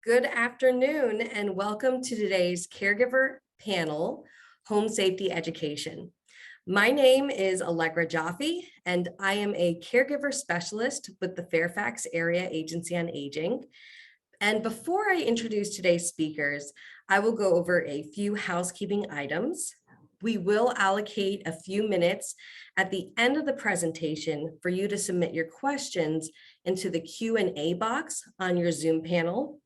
Good afternoon and welcome to today's caregiver panel, Home Safety Education. My name is Allegra Jaffe and I am a caregiver specialist with the Fairfax Area Agency on Aging. And before I introduce today's speakers, I will go over a few housekeeping items. We will allocate a few minutes at the end of the presentation for you to submit your questions into the Q&A box on your Zoom panel.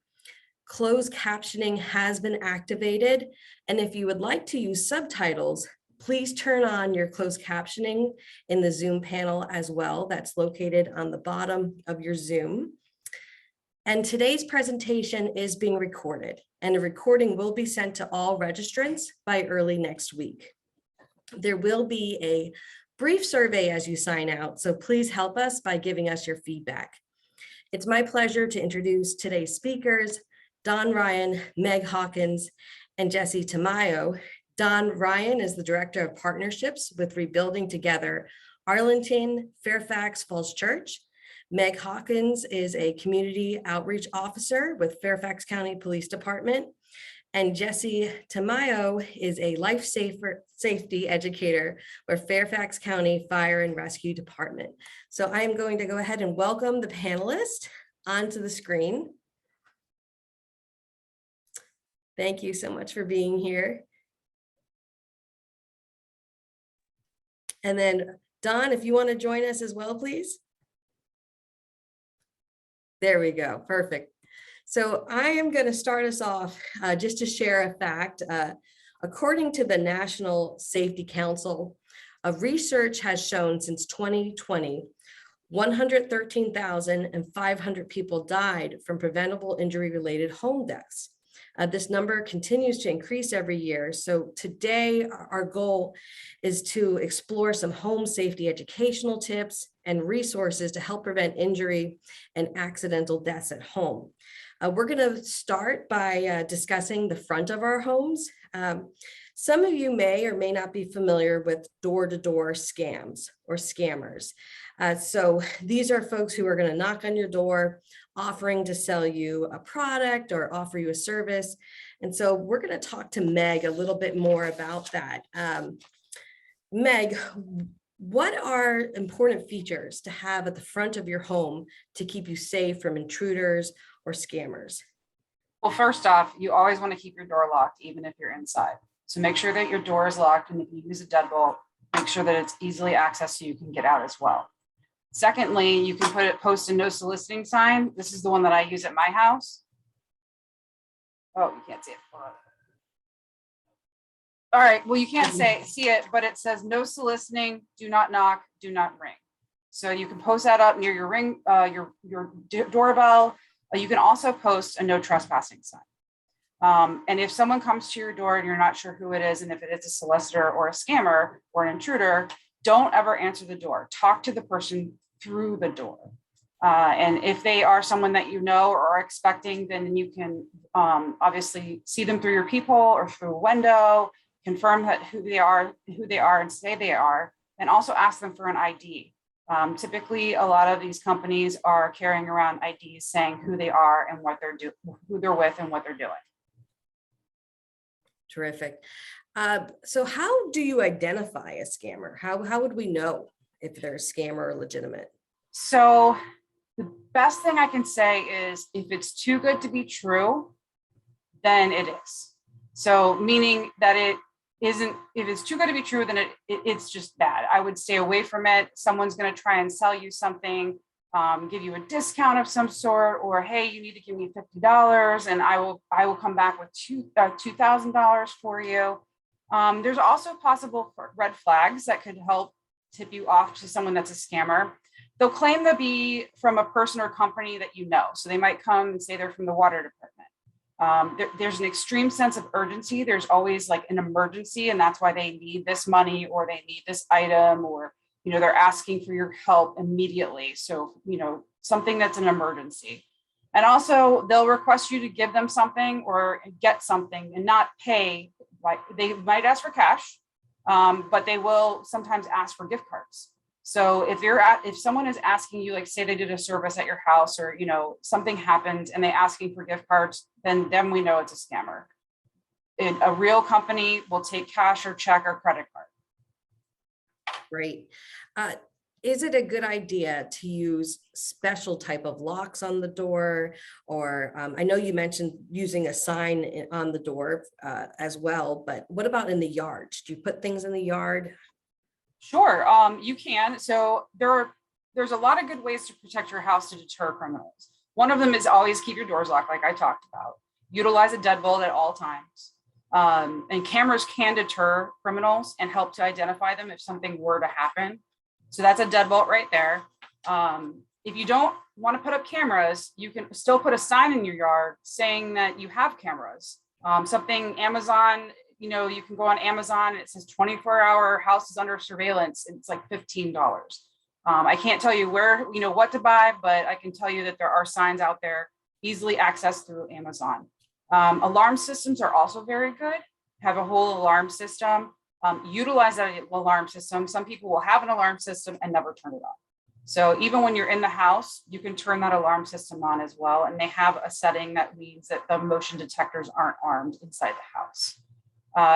Closed captioning has been activated, and if you would like to use subtitles, please turn on your closed captioning in the Zoom panel as well. That's located on the bottom of your Zoom. And today's presentation is being recorded, and a recording will be sent to all registrants by early next week. There will be a brief survey as you sign out, so please help us by giving us your feedback. It's my pleasure to introduce today's speakers, Don Ryan, Meg Hawkins, and Jessie Tamayo. Don Ryan is the Director of Partnerships with Rebuilding Together Arlington, Fairfax Falls Church. Meg Hawkins is a Community Outreach Officer with Fairfax County Police Department. And Jessie Tamayo is a Safety Educator with Fairfax County Fire and Rescue Department. So I am going to go ahead and welcome the panelists onto the screen. Thank you so much for being here. And then Don, if you want to join us as well, please. There we go. Perfect. So I am going to start us off just to share a fact. According to the National Safety Council, research has shown since 2020, 113,500 people died from preventable injury-related home deaths. This number continues to increase every year. So today, our goal is to explore some home safety educational tips and resources to help prevent injury and accidental deaths at home. We're going to start by discussing the front of our homes. Some of you may or may not be familiar with door-to-door scams or scammers. So these are folks who are going to knock on your door, offering to sell you a product or offer you a service. And so we're going to talk to Meg a little bit more about that. Meg, what are important features to have at the front of your home to keep you safe from intruders or scammers? Well, first off, you always want to keep your door locked, even if you're inside. So make sure that your door is locked, and if you use a deadbolt, make sure that it's easily accessed so you can get out as well. Secondly, you can post a no soliciting sign. This is the one that I use at my house. Oh, you can't see it. All right, well, you can't see it, but it says no soliciting, do not knock, do not ring. So you can post that up near your your doorbell. You can also post a no trespassing sign. And if someone comes to your door and you're not sure who it is, and if it is a solicitor or a scammer or an intruder, don't ever answer the door. Talk to the person through the door. And if they are someone that you know or are expecting, then you can obviously see them through your people or through a window, confirm that who they are and say they are, and also ask them for an ID. Typically, a lot of these companies are carrying around IDs saying who they are and what they're doing, who they're with and what they're doing. Terrific. So how do you identify a scammer? How would we know if they're a scammer or legitimate? So the best thing I can say is if it's too good to be true, then it is. So meaning that it isn't, if it's too good to be true, then it's just bad. I would stay away from it. Someone's going to try and sell you something, give you a discount of some sort, or hey, you need to give me $50 and I will come back with $2,000 for you. There's also possible red flags that could help tip you off to someone that's a scammer. They'll claim to be from a person or company that you know. So they might come and say they're from the water department. There's an extreme sense of urgency. There's always like an emergency, and that's why they need this money or they need this item, or they're asking for your help immediately. So something that's an emergency. And also they'll request you to give them something or get something and not pay. Like they might ask for cash, but they will sometimes ask for gift cards. So if someone is asking you, like say they did a service at your house or, something happened and they asking for gift cards, then we know it's a scammer. A real company will take cash or check or credit card. Great. Is it a good idea to use special type of locks on the door? Or I know you mentioned using a sign on the door as well, but what about in the yard? Do you put things in the yard? Sure, you can. So there's a lot of good ways to protect your house to deter criminals. One of them is always keep your doors locked, like I talked about. Utilize a deadbolt at all times. And cameras can deter criminals and help to identify them if something were to happen. So that's a deadbolt right there. If you don't want to put up cameras, you can still put a sign in your yard saying that you have cameras. Something Amazon, you can go on Amazon and it says 24-hour house is under surveillance. It's like $15. I can't tell you where, what to buy, but I can tell you that there are signs out there easily accessed through Amazon. Alarm systems are also very good. Have a whole alarm system. Utilize that alarm system. Some people will have an alarm system and never turn it on. So even when you're in the house, you can turn that alarm system on as well. And they have a setting that means that the motion detectors aren't armed inside the house.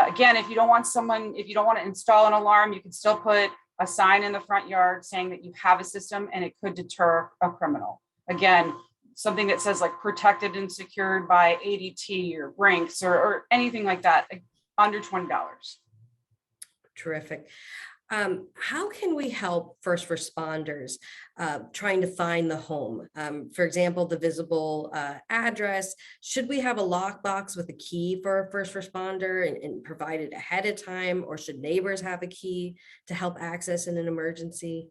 Again, if you don't want to install an alarm, you can still put a sign in the front yard saying that you have a system and it could deter a criminal. Again, something that says like protected and secured by ADT or Brinks or anything like that, under $20. Terrific. How can we help first responders trying to find the home? For example, the visible address. Should we have a lockbox with a key for a first responder and provide it ahead of time, or should neighbors have a key to help access in an emergency?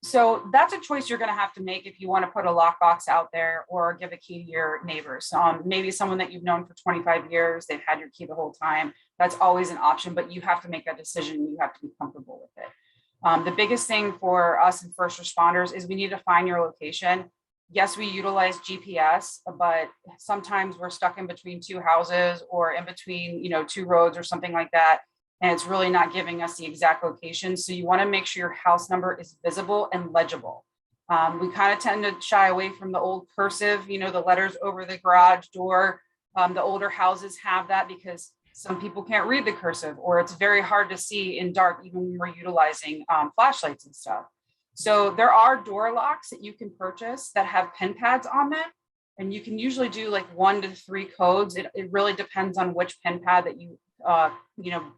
So that's a choice you're going to have to make if you want to put a lockbox out there or give a key to your neighbors. Maybe someone that you've known for 25 years, they've had your key the whole time. That's always an option, but you have to make that decision. You have to be comfortable with it. The biggest thing for us and first responders is we need to find your location. Yes, we utilize GPS, but sometimes we're stuck in between two houses or in between, two roads or something like that. And it's really not giving us the exact location. So you want to make sure your house number is visible and legible. We kind of tend to shy away from the old cursive, the letters over the garage door. The older houses have that because some people can't read the cursive, or it's very hard to see in dark, even when we're utilizing flashlights and stuff. So there are door locks that you can purchase that have pin pads on them. And you can usually do like 1 to 3 codes. It really depends on which pin pad that you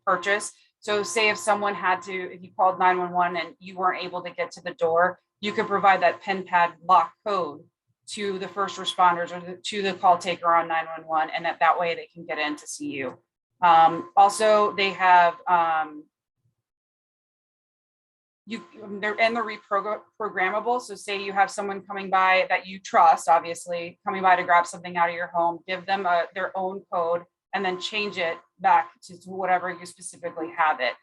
purchase. So say if you called 911 and you weren't able to get to the door, you could provide that pin pad lock code to the first responders or to the call taker on 911. And that way they can get in to see you. Also, they have, they're reprogrammable. So say you have someone coming by that you trust, obviously, coming by to grab something out of your home, give them their own code, and then change it back to whatever you specifically have it.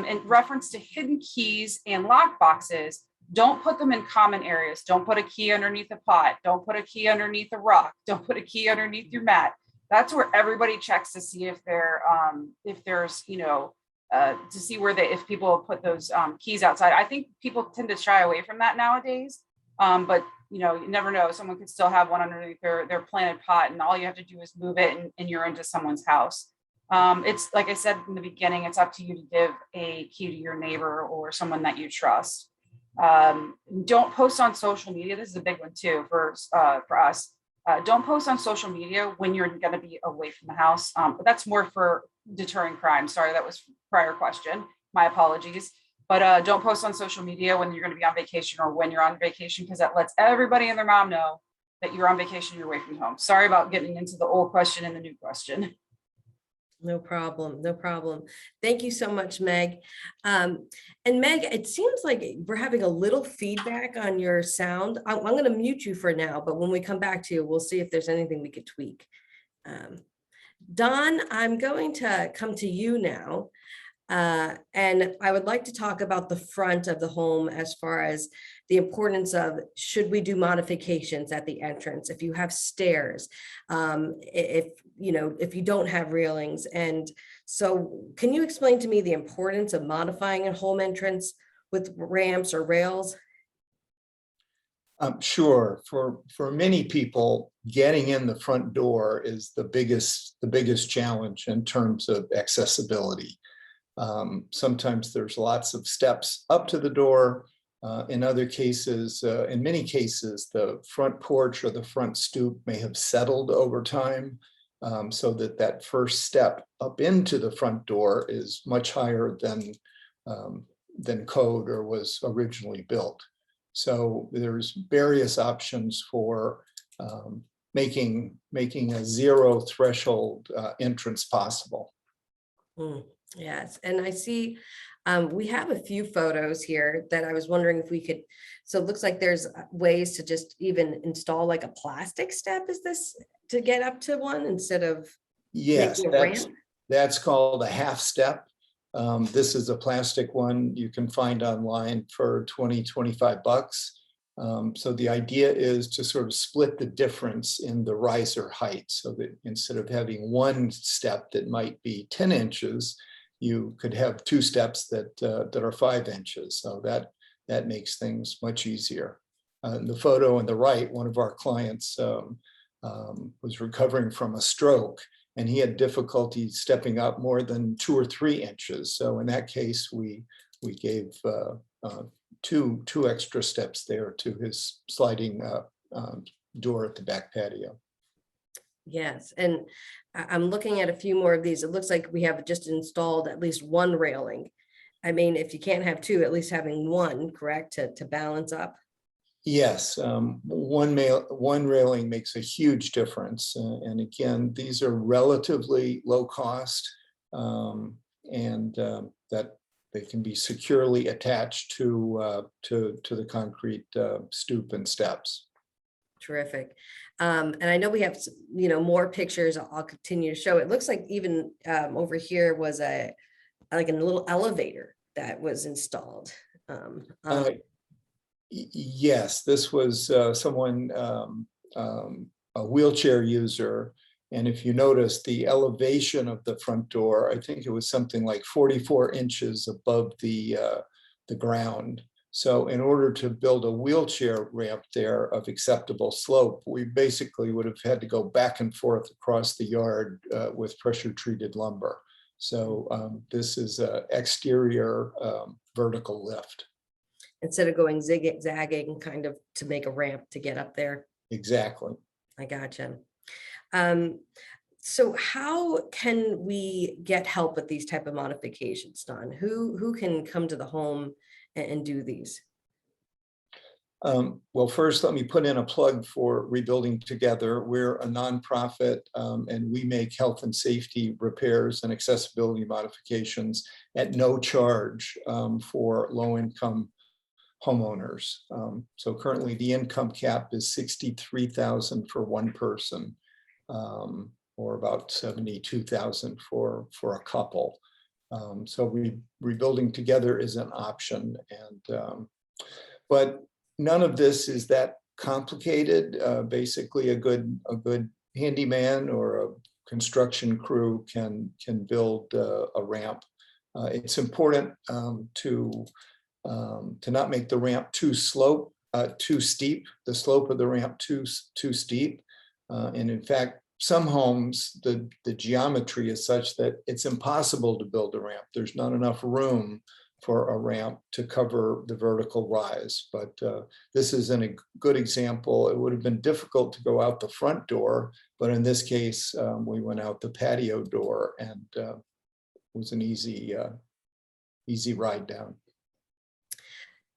In reference to hidden keys and lock boxes, don't put them in common areas. Don't put a key underneath a pot. Don't put a key underneath a rock. Don't put a key underneath your mat. That's where everybody checks to see if there's, to see if people put those keys outside. I think people tend to shy away from that nowadays. But you never know. Someone could still have one underneath their planted pot, and all you have to do is move it and you're into someone's house. It's like I said in the beginning, it's up to you to give a key to your neighbor or someone that you trust. Don't post on social media. This is a big one too for us. Don't post on social media when you're going to be away from the house. But that's more for deterring crime. Sorry, that was prior question. My apologies. But don't post on social media when you're going to be on vacation or when you're on vacation, because that lets everybody and their mom know that you're on vacation, you're away from home. Sorry about getting into the old question and the new question. No problem. No problem. Thank you so much, Meg. And Meg, it seems like we're having a little feedback on your sound. I'm going to mute you for now, but when we come back to you, we'll see if there's anything we could tweak. Don, I'm going to come to you now. And I would like to talk about the front of the home as far as the importance of, should we do modifications at the entrance if you have stairs, if you don't have railings. And so can you explain to me the importance of modifying a home entrance with ramps or rails? Sure. For many people, getting in the front door is the biggest challenge in terms of accessibility. Sometimes there's lots of steps up to the door. In other cases, in many cases, the front porch or the front stoop may have settled over time, so that first step up into the front door is much higher than code or was originally built. So there's various options for making a zero threshold entrance possible. Yes, and I see we have a few photos here that I was wondering if we could, so it looks like there's ways to just even install like a plastic step, is this to get up to one instead of Yes, making a ramp? that's called a half step. This is a plastic one you can find online for 20-25 bucks. So the idea is to sort of split the difference in the riser height, so that instead of having one step that might be 10 inches, you could have two steps that are 5 inches. So that makes things much easier. The photo on the right, one of our clients was recovering from a stroke, and he had difficulty stepping up more than 2 or 3 inches. So in that case, we gave two extra steps there to his sliding door at the back patio. Yes, and I'm looking at a few more of these. It looks like we have just installed at least one railing. I mean, if you can't have two, at least having one, correct, to balance up? Yes, one railing makes a huge difference. And again, these are relatively low cost, and that they can be securely attached to the concrete stoop and steps. Terrific. And I know we have, more pictures I'll continue to show. It looks like even over here was like a little elevator that was installed. Yes, this was someone, a wheelchair user. And if you notice the elevation of the front door, I think it was something like 44 inches above the ground. So in order to build a wheelchair ramp there of acceptable slope, we basically would have had to go back and forth across the yard with pressure treated lumber. So this is an exterior vertical lift. Instead of going zigzagging kind of to make a ramp to get up there. Exactly. I gotcha. So how can we get help with these type of modifications, Don? Who can come to the home and do these? Well, first, let me put in a plug for Rebuilding Together. We're a nonprofit, and we make health and safety repairs and accessibility modifications at no charge for low-income homeowners. So currently the income cap is $63,000 for one person, or about $72,000 for a couple. So Rebuilding Together is an option, and but none of this is that complicated. Basically, a good handyman or a construction crew can build a ramp. It's important to not make the ramp too steep, the slope of the ramp too steep. And in fact, some homes, the geometry is such that it's impossible to build a ramp. There's not enough room for a ramp to cover the vertical rise. But this is a good example. It would have been difficult to go out the front door, but in this case, we went out the patio door, and it was an easy ride down.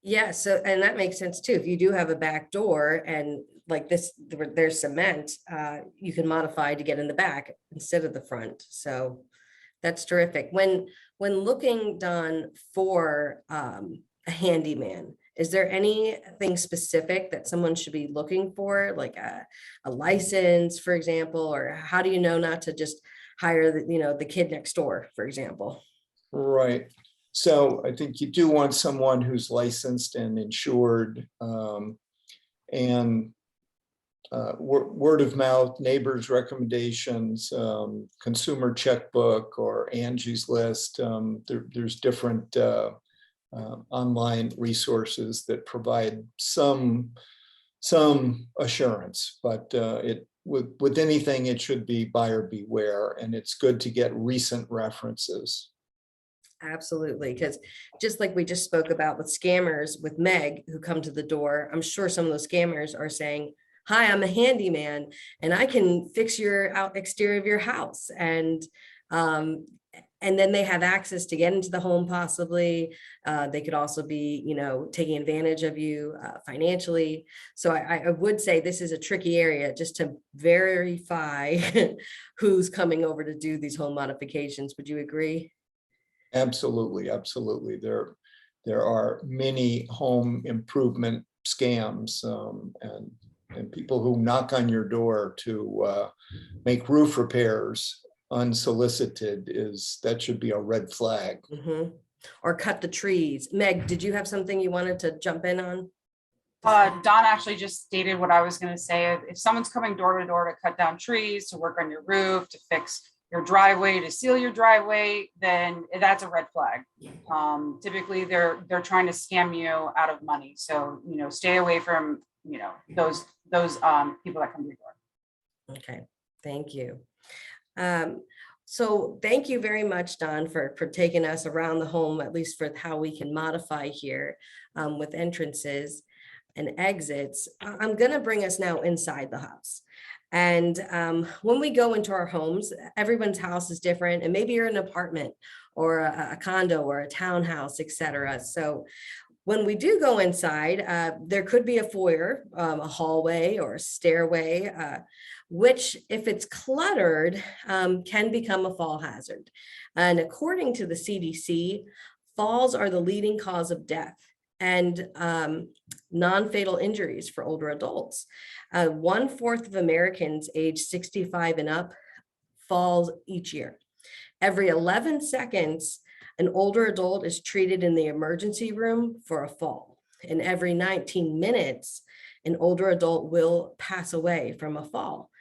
Yeah, so, and that makes sense too. If you do have a back door and like this, there's cement, you can modify to get in the back instead of the front. So that's terrific. When looking, Don, for a handyman, is there anything specific that someone should be looking for, like a license, for example, or how do you know not to just hire the kid next door, for example? Right. So I think you do want someone who's licensed and insured, and word of mouth, neighbors' recommendations, consumer checkbook or Angie's List. There's different online resources that provide some assurance, but with anything, it should be buyer beware, and it's good to get recent references. Absolutely, because just like we just spoke about with scammers with Meg who come to the door, I'm sure some of those scammers are saying, "Hi, I'm a handyman and I can fix your exterior of your house." And then they have access to get into the home possibly. They could also be, taking advantage of you financially. So I would say this is a tricky area just to verify who's coming over to do these home modifications. Would you agree? Absolutely, absolutely. There are many home improvement scams, and people who knock on your door to make roof repairs unsolicited. That should be a red flag. Mm-hmm. Or cut the trees. Meg, did you have something you wanted to jump in on? Don actually just stated what I was going to say. If someone's coming door to door to cut down trees, to work on your roof, to fix your driveway, to seal your driveway, then that's a red flag. Typically they're trying to scam you out of money. So, stay away from, those people that come to your door. Okay, thank you. So thank you very much, Don, for taking us around the home, at least for how we can modify here with entrances and exits. I'm going to bring us now inside the house. And when we go into our homes, everyone's house is different, and maybe you're in an apartment or a condo or a townhouse, etc. So when we do go inside, there could be a foyer, a hallway or a stairway, which if it's cluttered, can become a fall hazard. And according to the CDC, falls are the leading cause of death and non-fatal injuries for older adults. 1/4 of Americans age 65 and up falls each year. Every 11 seconds, an older adult is treated in the emergency room for a fall. And every 19 minutes, an older adult will pass away from a fall.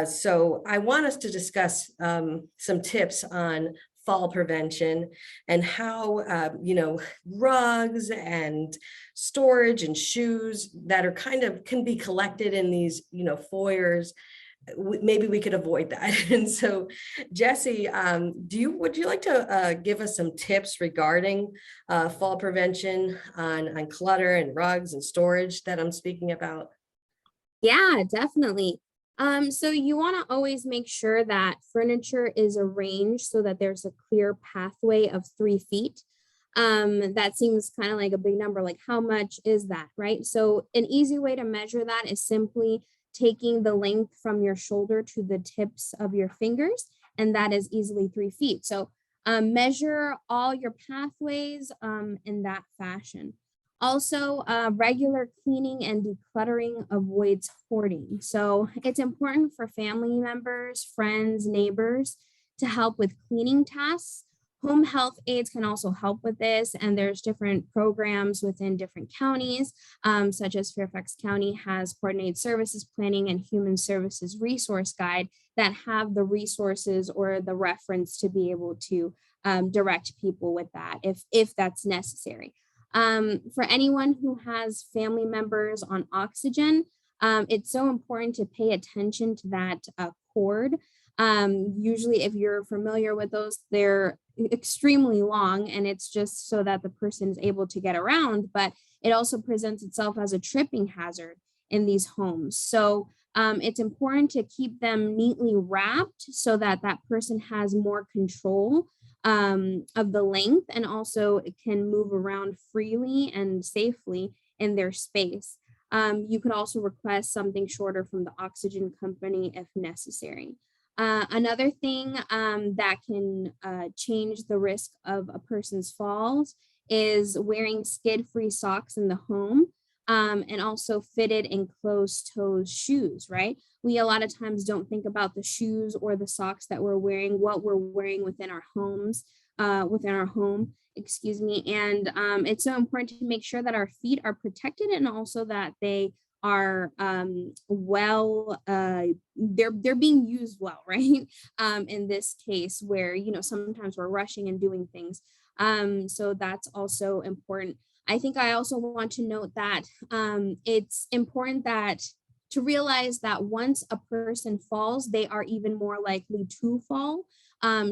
So I want us to discuss some tips on fall prevention and how, rugs and storage and shoes that are can be collected in these, foyers. Maybe we could avoid that. And so, Jessie, would you like to give us some tips regarding fall prevention on clutter and rugs and storage that I'm speaking about? Yeah, definitely. So you want to always make sure that furniture is arranged so that there's a clear pathway of 3 feet. That seems kind of like a big number, like how much is that, right? So an easy way to measure that is simply taking the length from your shoulder to the tips of your fingers, and that is easily 3 feet. So measure all your pathways in that fashion. Also, regular cleaning and decluttering avoids hoarding. So it's important for family members, friends, neighbors to help with cleaning tasks. Home health aides can also help with this, and there's different programs within different counties, such as Fairfax County has Coordinated Services Planning and Human Services Resource Guide that have the resources or the reference to be able to direct people with that if that's necessary. For anyone who has family members on oxygen, it's so important to pay attention to that cord. Usually, if you're familiar with those, they're extremely long, and it's just so that the person is able to get around, but it also presents itself as a tripping hazard in these homes. So it's important to keep them neatly wrapped so that that person has more control of the length, and also it can move around freely and safely in their space. You could also request something shorter from the oxygen company if necessary. Another thing that can change the risk of a person's falls is wearing skid-free socks in the home, and also fitted and closed-toed shoes, right? We a lot of times don't think about the shoes or the socks that we're wearing, what we're wearing within our homes, within our home, excuse me. And it's so important to make sure that our feet are protected, and also that they are they're being used well, right? In this case where, sometimes we're rushing and doing things. So that's also important. I think I also want to note that it's important that to realize that once a person falls, they are even more likely to fall.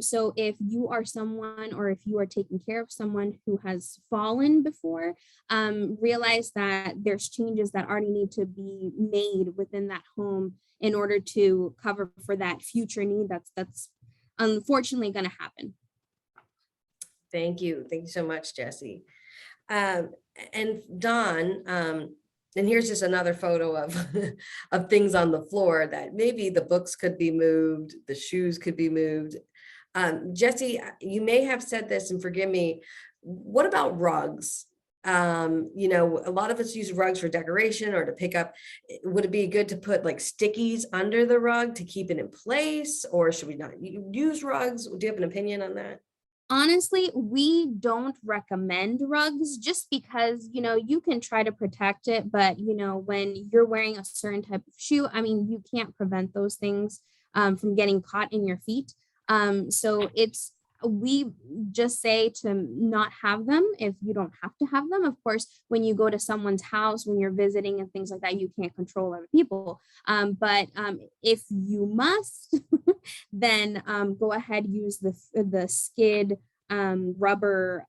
So if you are someone, or if you are taking care of someone who has fallen before, realize that there's changes that already need to be made within that home in order to cover for that future need that's unfortunately going to happen. Thank you. Thank you so much, Jessie. And Dawn, and here's just another photo of, of things on the floor that maybe the books could be moved, the shoes could be moved. Jessie, you may have said this, and forgive me, what about rugs? You know, a lot of us use rugs for decoration or to pick up. Would it be good to put like stickies under the rug to keep it in place, or should we not use rugs? Do you have an opinion on that? Honestly, we don't recommend rugs just because, you know, you can try to protect it, but, you know, when you're wearing a certain type of shoe, I mean, you can't prevent those things from getting caught in your feet. So we just say to not have them if you don't have to have them. Of course, when you go to someone's house, when you're visiting and things like that, you can't control other people. But if you must, then go ahead, use the skid rubber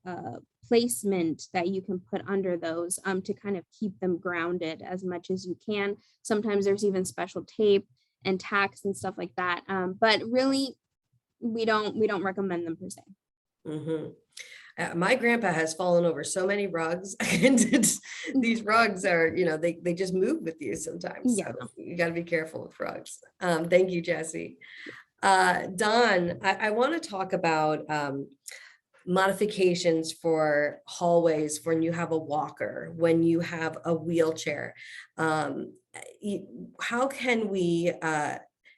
placement that you can put under those to kind of keep them grounded as much as you can. Sometimes there's even special tape and tacks and stuff like that. But really, we don't recommend them per se. My grandpa has fallen over so many rugs, and these rugs are, you know, they just move with you sometimes. Yeah. So you got to be careful with rugs. Thank you, Jessie. Dawn, I want to talk about modifications for hallways when you have a walker, when you have a wheelchair. How can we,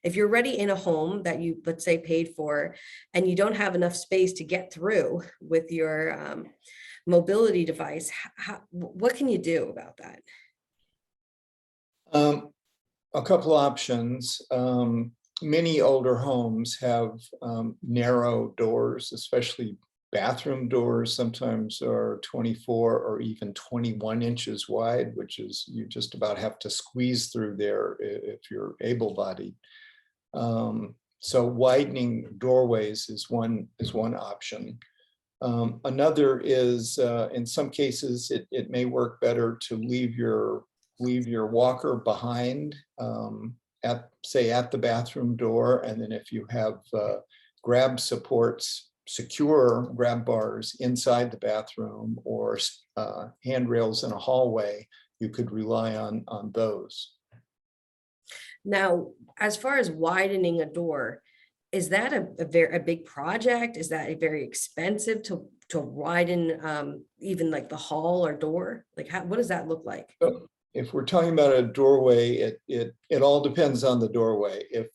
if you're already in a home that you, let's say, paid for, and you don't have enough space to get through with your mobility device, what can you do about that? A couple options. Many older homes have narrow doors, especially bathroom doors sometimes are 24 or even 21 inches wide, which is you just about have to squeeze through there if you're able-bodied. So widening doorways is one option. Another is in some cases it may work better to leave your walker behind at the bathroom door, and then if you have grab supports, secure grab bars inside the bathroom or handrails in a hallway, you could rely on those. Now, as far as widening a door, is that a big project? Is that very expensive to widen even like the hall or door? Like what does that look like? If we're talking about a doorway, it all depends on the doorway. If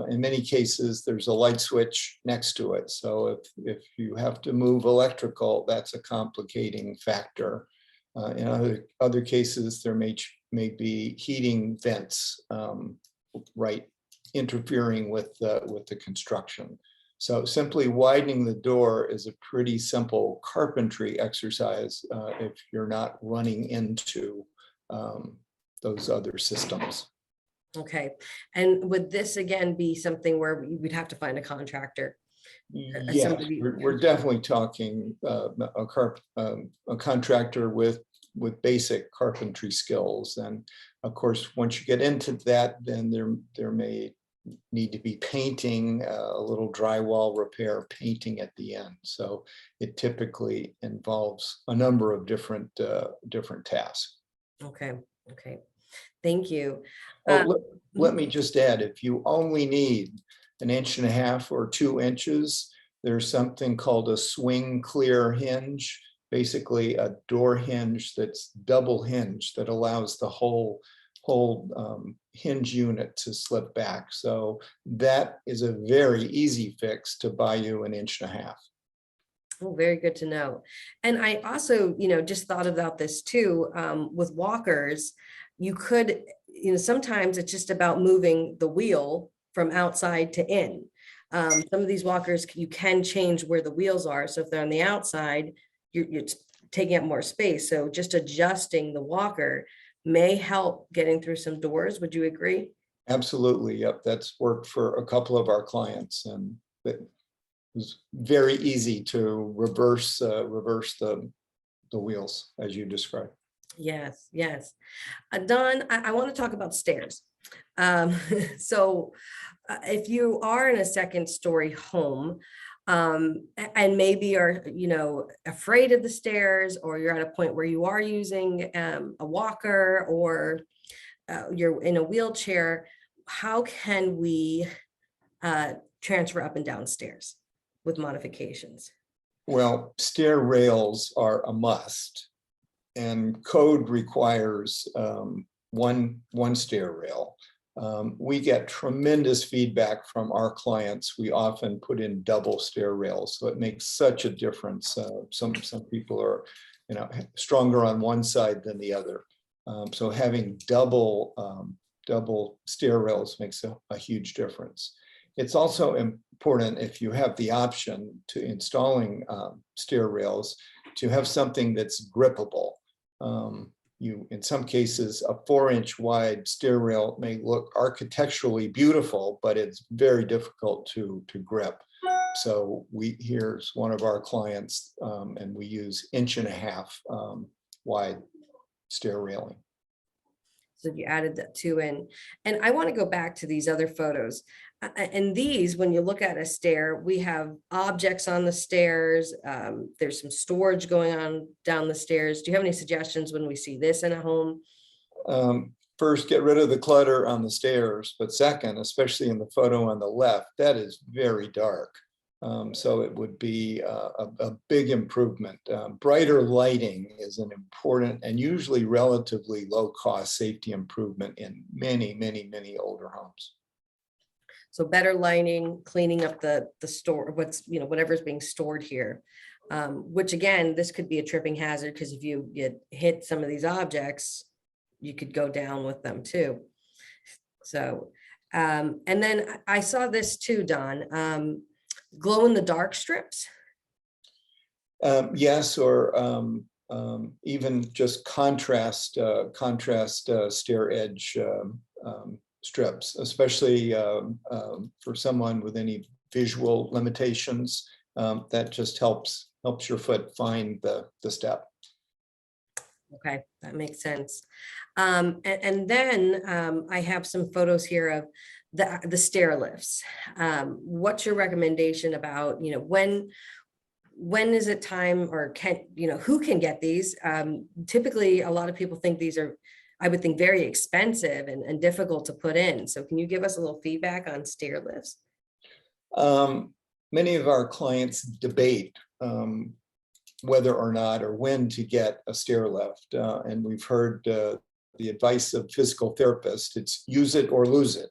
in many cases there's a light switch next to it, so if you have to move electrical, that's a complicating factor. In other cases, there may be heating vents right interfering with the construction. So simply widening the door is a pretty simple carpentry exercise if you're not running into those other systems. Okay. And would this again be something where we'd have to find a contractor? Yeah, we're definitely talking a contractor with basic carpentry skills. And of course, once you get into that, then there may need to be painting, a little drywall repair, painting at the end. So it typically involves a number of different tasks. Okay. Thank you. Let me just add, if you only need 1.5 inches or 2 inches, there's something called a swing clear hinge, basically a door hinge that's double hinge that allows the whole hinge unit to slip back. So that is a very easy fix to buy you 1.5 inches. Oh, very good to know. And I also, just thought about this too, with walkers, you could, sometimes it's just about moving the wheel from outside to in. Some of these walkers, you can change where the wheels are. So if they're on the outside, you're taking up more space. So just adjusting the walker may help getting through some doors. Would you agree? Absolutely. Yep. That's worked for a couple of our clients, and it was very easy to reverse the wheels as you described. Yes, yes. Don, I want to talk about stairs. Um, so if you are in a second story home, and maybe are, afraid of the stairs, or you're at a point where you are using a walker, or you're in a wheelchair, how can we transfer up and down stairs with modifications? Well, stair rails are a must, and code requires one stair rail. We get tremendous feedback from our clients. We often put in double stair rails, so it makes such a difference. Some people are, stronger on one side than the other. So having double stair rails makes a huge difference. It's also important, if you have the option to installing stair rails, to have something that's grippable. In some cases, a 4-inch wide stair rail may look architecturally beautiful, but it's very difficult to grip. So here's one of our clients, and we use 1.5 wide stair railing. So you added that two in, and I want to go back to these other photos. And these, when you look at a stair, we have objects on the stairs. There's some storage going on down the stairs. Do you have any suggestions when we see this in a home? First, get rid of the clutter on the stairs, but second, especially in the photo on the left, that is very dark. So it would be a big improvement. Brighter lighting is an important and usually relatively low-cost safety improvement in many, many, many older homes. So better lighting, cleaning up the store, whatever's being stored here, which again, this could be a tripping hazard, because if you hit some of these objects, you could go down with them too. So, and then I saw this too, Don, glow in the dark strips. Yes, or even just contrast stair edge strips, especially for someone with any visual limitations. That just helps your foot find the step. Okay, that makes sense. And then I have some photos here of the stair lifts. What's your recommendation about, when is it time, or who can get these? Typically, a lot of people think these are, I would think, very expensive and difficult to put in. So can you give us a little feedback on stair lifts? Many of our clients debate whether or not or when to get a stair lift. And we've heard the advice of physical therapists, it's use it or lose it.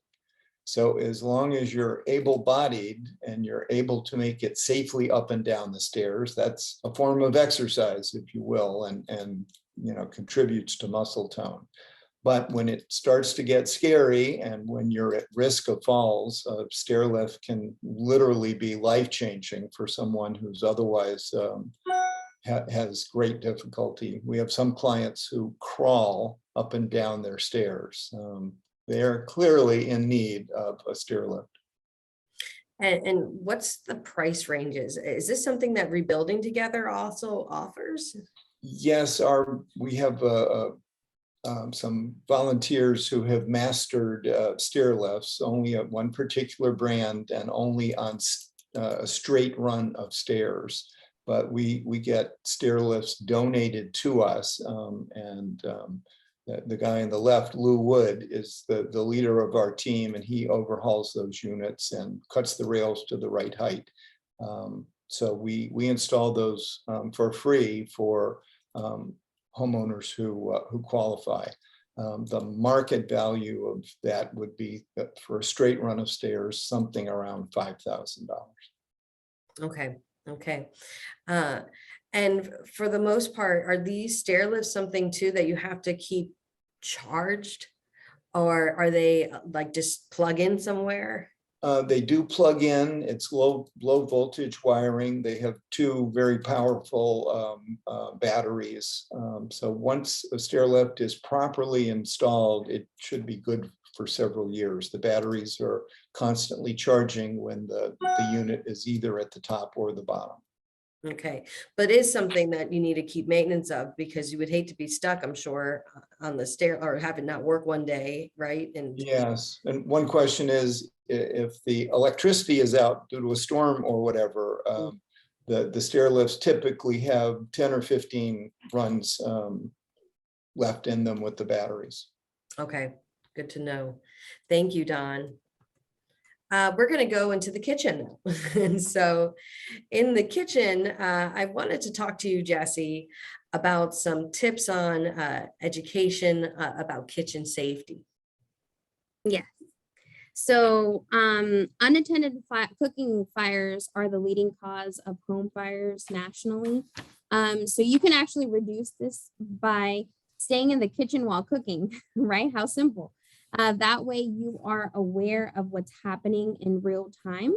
So as long as you're able-bodied and you're able to make it safely up and down the stairs, that's a form of exercise, if you will, and contributes to muscle tone. But when it starts to get scary and when you're at risk of falls, a stair lift can literally be life-changing for someone who's otherwise has great difficulty. We have some clients who crawl up and down their stairs. They're clearly in need of a stair lift. And what's the price ranges? Is this something that Rebuilding Together also offers? Yes, we have some volunteers who have mastered stair lifts only at one particular brand and only on a straight run of stairs. But we get stair lifts donated to us, and the guy on the left, Lou Wood, is the leader of our team, and he overhauls those units and cuts the rails to the right height. So we install those for free for homeowners who qualify. The market value of that would be, for a straight run of stairs, something around $5,000. Okay. Okay. And for the most part, are these stair lifts something too that you have to keep charged, or are they like just plug in somewhere? They do plug in. It's low voltage wiring. They have two very powerful batteries. So once a stair lift is properly installed, it should be good for several years. The batteries are constantly charging when the unit is either at the top or the bottom. Okay, but is something that you need to keep maintenance of, because you would hate to be stuck, I'm sure, on the stair or have it not work one day, right? And Yes, and one question is if the electricity is out due to a storm or whatever, the stair lifts typically have 10 or 15 runs left in them with the batteries. okay, good to know. Thank you, Don. We're going to go into the kitchen now. And so in the kitchen, I wanted to talk to you, Jessie, about some tips on education about kitchen safety. Yes. So unattended cooking fires are the leading cause of home fires nationally. So you can actually reduce this by staying in the kitchen while cooking, right? How simple. That way you are aware of what's happening in real time.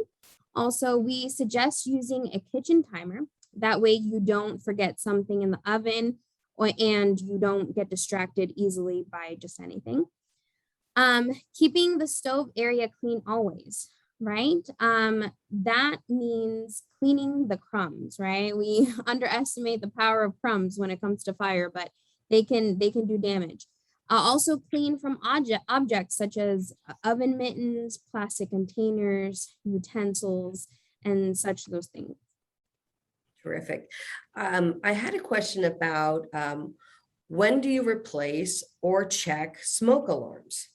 Also, we suggest using a kitchen timer. That way you don't forget something in the oven and you don't get distracted easily by just anything. Keeping the stove area clean always, right? That means cleaning the crumbs, right? We underestimate the power of crumbs when it comes to fire, but they can do damage. Also clean from objects such as oven mittens, plastic containers, utensils, and such those things. Terrific. I had a question about when do you replace or check smoke alarms?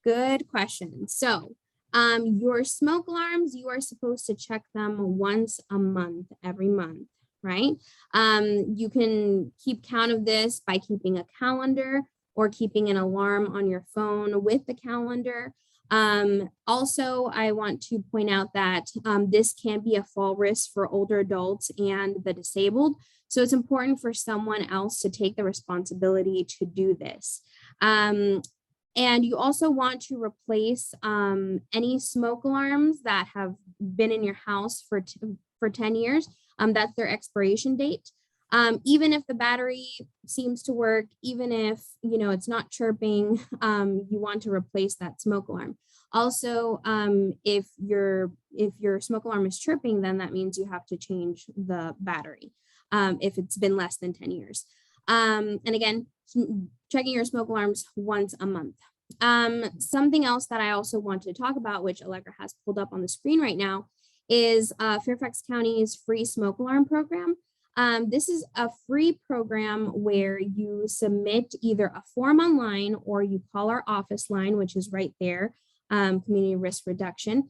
Good question. So your smoke alarms, you are supposed to check them once a month, every month, right? You can keep count of this by keeping a calendar or keeping an alarm on your phone with the calendar. Also, I want to point out that this can be a fall risk for older adults and the disabled. So it's important for someone else to take the responsibility to do this. And you also want to replace any smoke alarms that have been in your house for 10 years. That's their expiration date. Even if the battery seems to work, even if it's not chirping, you want to replace that smoke alarm. Also, if your smoke alarm is chirping, then that means you have to change the battery if it's been less than 10 years. And again, checking your smoke alarms once a month. Something else that I also want to talk about, which Allegra has pulled up on the screen right now, is Fairfax County's free smoke alarm program. This is a free program where you submit either a form online or you call our office line, which is right there, Community Risk Reduction,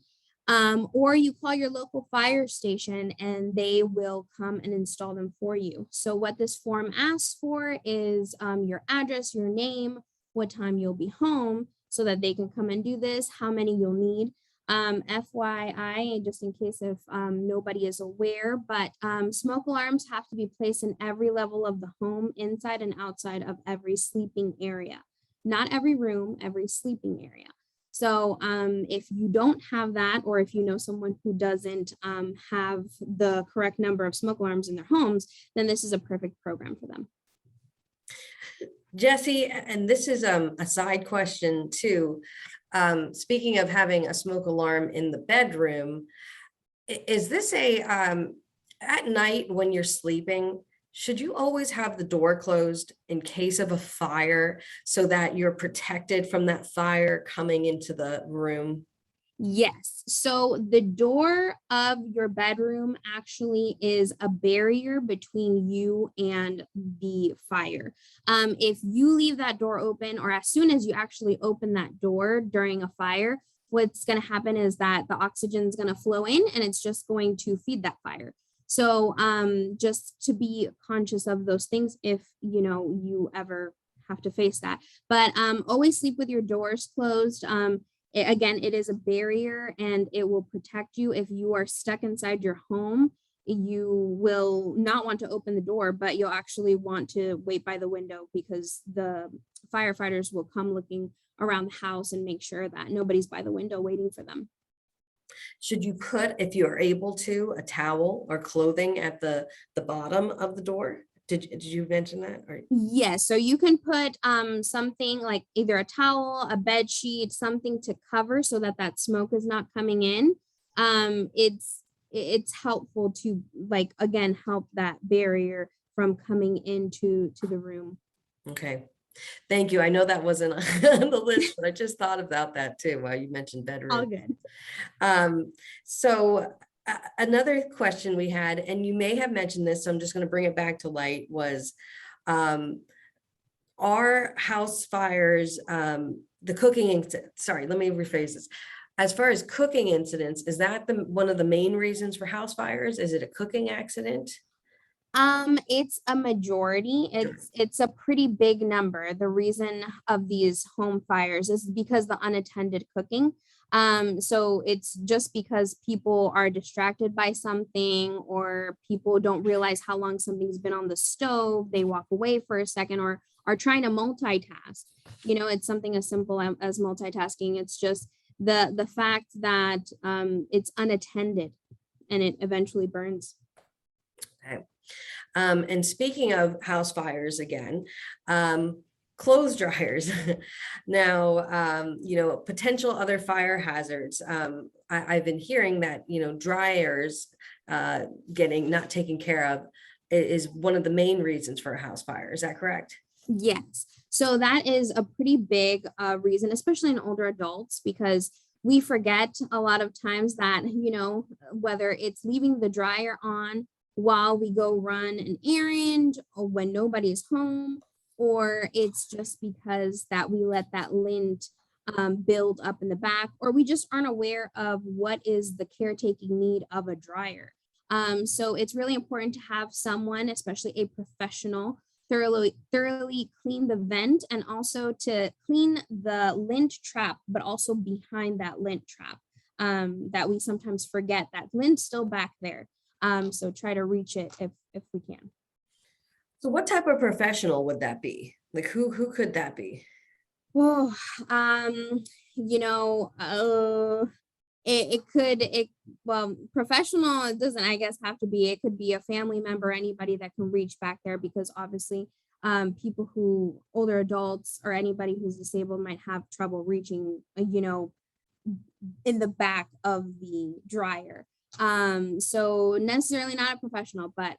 or you call your local fire station and they will come and install them for you. So what this form asks for is your address, your name, what time you'll be home so that they can come and do this, how many you'll need. FYI, just in case if nobody is aware, but smoke alarms have to be placed in every level of the home, inside and outside of every sleeping area. Not every room, every sleeping area. So if you don't have that, or if you know someone who doesn't have the correct number of smoke alarms in their homes, then this is a perfect program for them. Jessie, and this is a side question too. Speaking of having a smoke alarm in the bedroom, is this at night when you're sleeping, should you always have the door closed in case of a fire so that you're protected from that fire coming into the room? Yes. So the door of your bedroom actually is a barrier between you and the fire. If you leave that door open, or as soon as you actually open that door during a fire, what's going to happen is that the oxygen is going to flow in and it's just going to feed that fire. So just to be conscious of those things if you ever have to face that. But always sleep with your doors closed. Again, it is a barrier and it will protect you. If you are stuck inside your home, you will not want to open the door, but you'll actually want to wait by the window because the firefighters will come looking around the house and make sure that nobody's by the window waiting for them. Should you put, if you are able to, a towel or clothing at the bottom of the door? Did you mention that? Or Yes, so you can put something like either a towel, a bed sheet, something to cover so that that smoke is not coming in. It's helpful to, like, again, help that barrier from coming into the room. okay, thank you. I know that wasn't on the list, but I just thought about that too while you mentioned All bedroom. good. So another question we had, and you may have mentioned this, so I'm just going to bring it back to light, was are house fires, the cooking, sorry, let me rephrase this. As far as cooking incidents, is that one of the main reasons for house fires? Is it a cooking accident? It's a majority. It's a pretty big number. The reason of these home fires is because the unattended cooking. So it's just because people are distracted by something, or people don't realize how long something's been on the stove. They walk away for a second, or are trying to multitask. You know, it's something as simple as multitasking. It's just the fact that it's unattended and it eventually burns. Okay. And speaking of house fires again, clothes dryers. Now, potential other fire hazards. I've been hearing that, dryers not taken care of is one of the main reasons for a house fire. Is that correct? Yes. So that is a pretty big reason, especially in older adults, because we forget a lot of times that, whether it's leaving the dryer on while we go run an errand or when nobody is home, or it's just because that we let that lint build up in the back, or we just aren't aware of what is the caretaking need of a dryer. So it's really important to have someone, especially a professional, thoroughly clean the vent, and also to clean the lint trap, but also behind that lint trap, that we sometimes forget that lint's still back there. So try to reach it if we can. So what type of professional would that be? Like who could that be? Well, professional, it doesn't, I guess, have to be. It could be a family member, anybody that can reach back there, because obviously people who, older adults or anybody who's disabled, might have trouble reaching, in the back of the dryer. So necessarily not a professional, but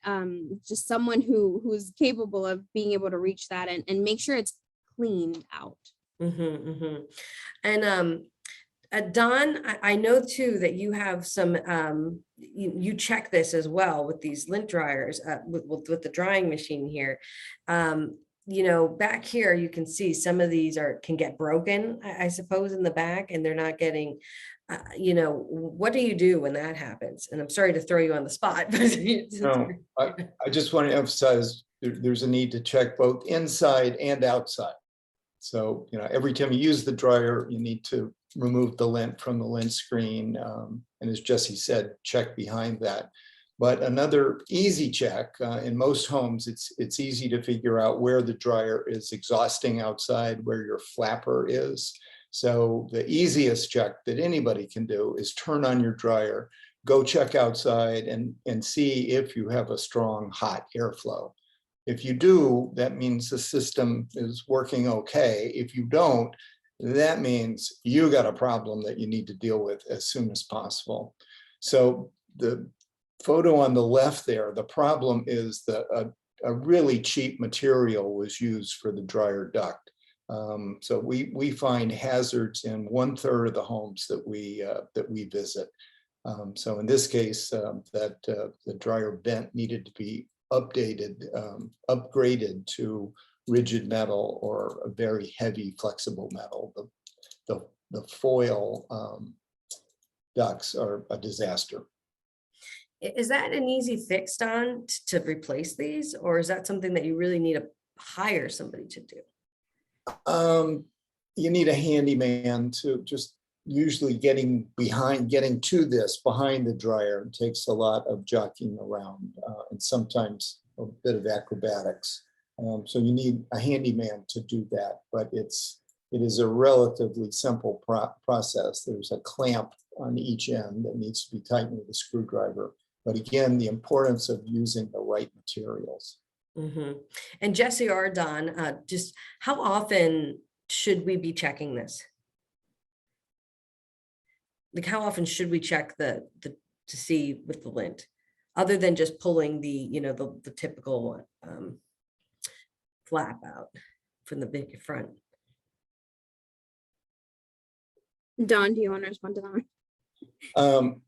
just someone who's capable of being able to reach that and make sure it's cleaned out. Mm-hmm, mm-hmm. And Don, I know too that you have some, you check this as well with these lint dryers, with the drying machine here. Back here, you can see some of these can get broken, I suppose, in the back, and they're not getting, what do you do when that happens? And I'm sorry to throw you on the spot. No, I just want to emphasize there's a need to check both inside and outside. So, every time you use the dryer, you need to remove the lint from the lint screen. And as Jessie said, check behind that. But another easy check, in most homes, it's easy to figure out where the dryer is exhausting outside, where your flapper is. So the easiest check that anybody can do is turn on your dryer, go check outside and see if you have a strong hot airflow. If you do, that means the system is working okay. If you don't, that means you got a problem that you need to deal with as soon as possible. So the photo on the left there, the problem is that a really cheap material was used for the dryer duct. So we find hazards in 1/3 of the homes that we visit. So in this case, the dryer vent needed to be updated, upgraded to rigid metal or a very heavy flexible metal. The foil ducts are a disaster. Is that an easy fix, Don, to replace these, or is that something that you really need to hire somebody to do? You need a handyman to just usually getting to this behind the dryer. It takes a lot of jockeying around and sometimes a bit of acrobatics. So you need a handyman to do that, but it is a relatively simple process. There's a clamp on each end that needs to be tightened with a screwdriver. But again, the importance of using the right materials. Mm-hmm. And Jessie or Don, just how often should we be checking this? Like, how often should we check the to see with the lint, other than just pulling the, the typical flap out from the big front? Dawn, do you want to respond to that one?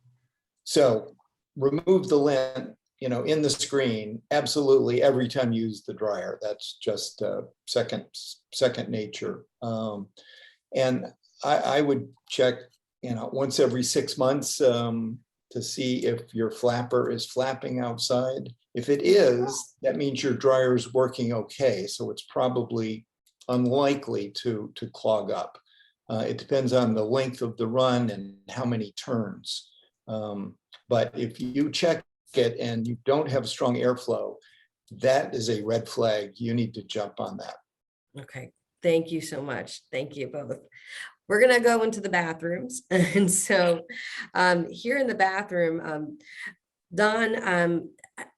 So remove the lint, in the screen, absolutely every time you use the dryer. That's just second nature. And I would check, once every 6 months to see if your flapper is flapping outside. If it is, that means your dryer is working okay. So it's probably unlikely to clog up. It depends on the length of the run and how many turns. But if you check it and you don't have strong airflow, that is a red flag. You need to jump on that. Okay, thank you so much. Thank you both. We're gonna go into the bathrooms. And so here in the bathroom, Don,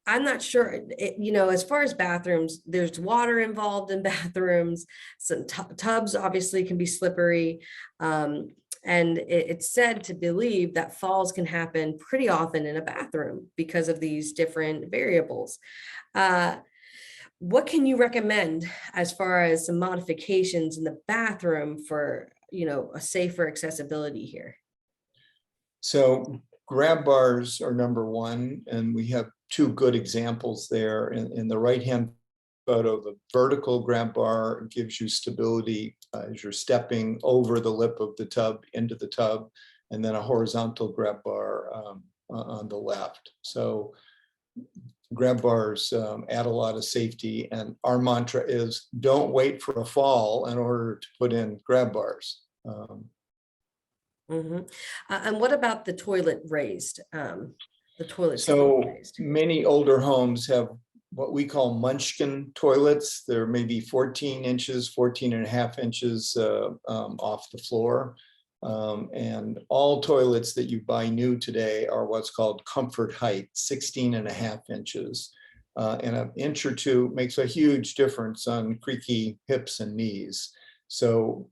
I'm not sure, as far as bathrooms, there's water involved in bathrooms. Some tubs obviously can be slippery. And it's said to believe that falls can happen pretty often in a bathroom because of these different variables. What can you recommend as far as some modifications in the bathroom for, a safer accessibility here? So grab bars are number one, and we have two good examples there. In the right-hand photo, the vertical grab bar gives you stability as you're stepping over the lip of the tub into the tub, and then a horizontal grab bar on the left. So grab bars add a lot of safety, and our mantra is don't wait for a fall in order to put in grab bars. And what about the toilet raised? The toilet So raised? many older homes have what we call munchkin toilets. They're maybe 14 inches, 14 and a half inches off the floor. And all toilets that you buy new today are what's called comfort height, 16 and a half inches. And an inch or two makes a huge difference on creaky hips and knees. So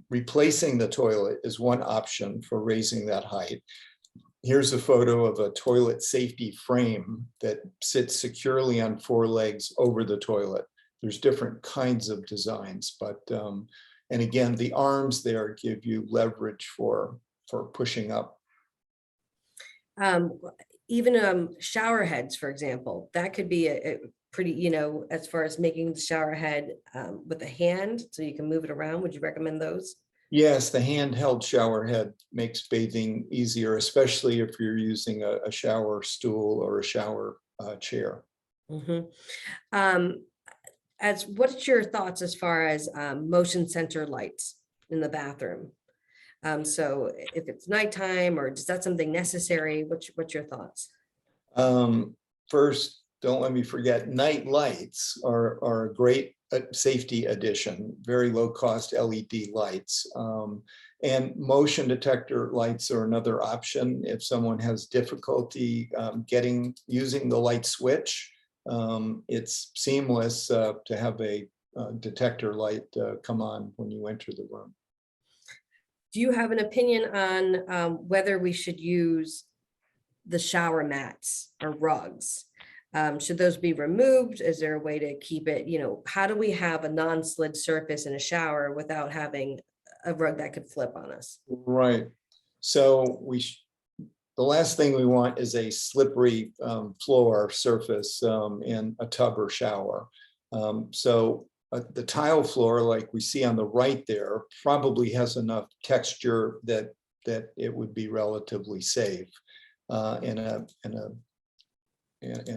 replacing the toilet is one option for raising that height. Here's a photo of a toilet safety frame that sits securely on 4 legs over the toilet. There's different kinds of designs, but and again, the arms there give you leverage for pushing up. Even shower heads, for example, that could be a pretty, as far as making the shower head with a hand so you can move it around. Would you recommend those? Yes, the handheld shower head makes bathing easier, especially if you're using a shower stool or a shower chair. What's your thoughts as far as motion sensor lights in the bathroom? So if it's nighttime, or is that something necessary? What's your thoughts? First, don't let me forget, night lights are a great safety addition, very low cost LED lights. And motion detector lights are another option if someone has difficulty using the light switch. It's seamless to have a detector light come on when you enter the room. Do you have an opinion on whether we should use the shower mats or rugs? Should those be removed? Is there a way to keep it, how do we have a non-slid surface in a shower without having a rug that could flip on us? Right. So the last thing we want is a slippery floor surface in a tub or shower. So the tile floor, like we see on the right there, probably has enough texture that it would be relatively safe. In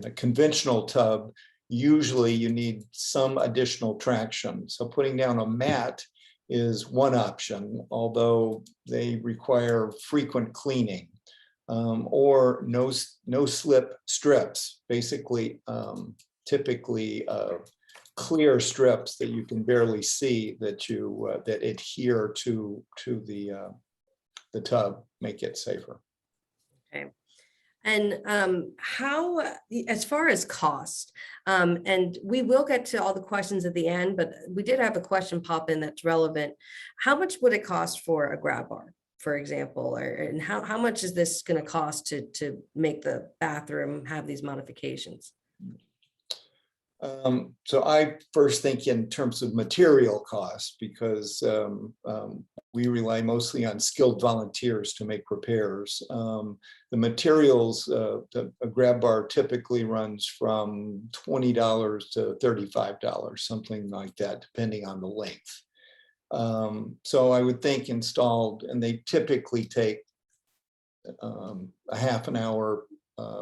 a conventional tub, usually you need some additional traction. So putting down a mat is one option, although they require frequent cleaning, or no slip strips, basically typically clear strips that you can barely see that adhere to the the tub, make it safer. Okay. And how, as far as cost, and we will get to all the questions at the end, but we did have a question pop in that's relevant. How much would it cost for a grab bar, for example, and how much is this going to cost to make the bathroom have these modifications? So I first think in terms of material costs, because we rely mostly on skilled volunteers to make repairs. The materials, a grab bar typically runs from $20 to $35, something like that, depending on the length. So I would think installed, and they typically take a half an hour,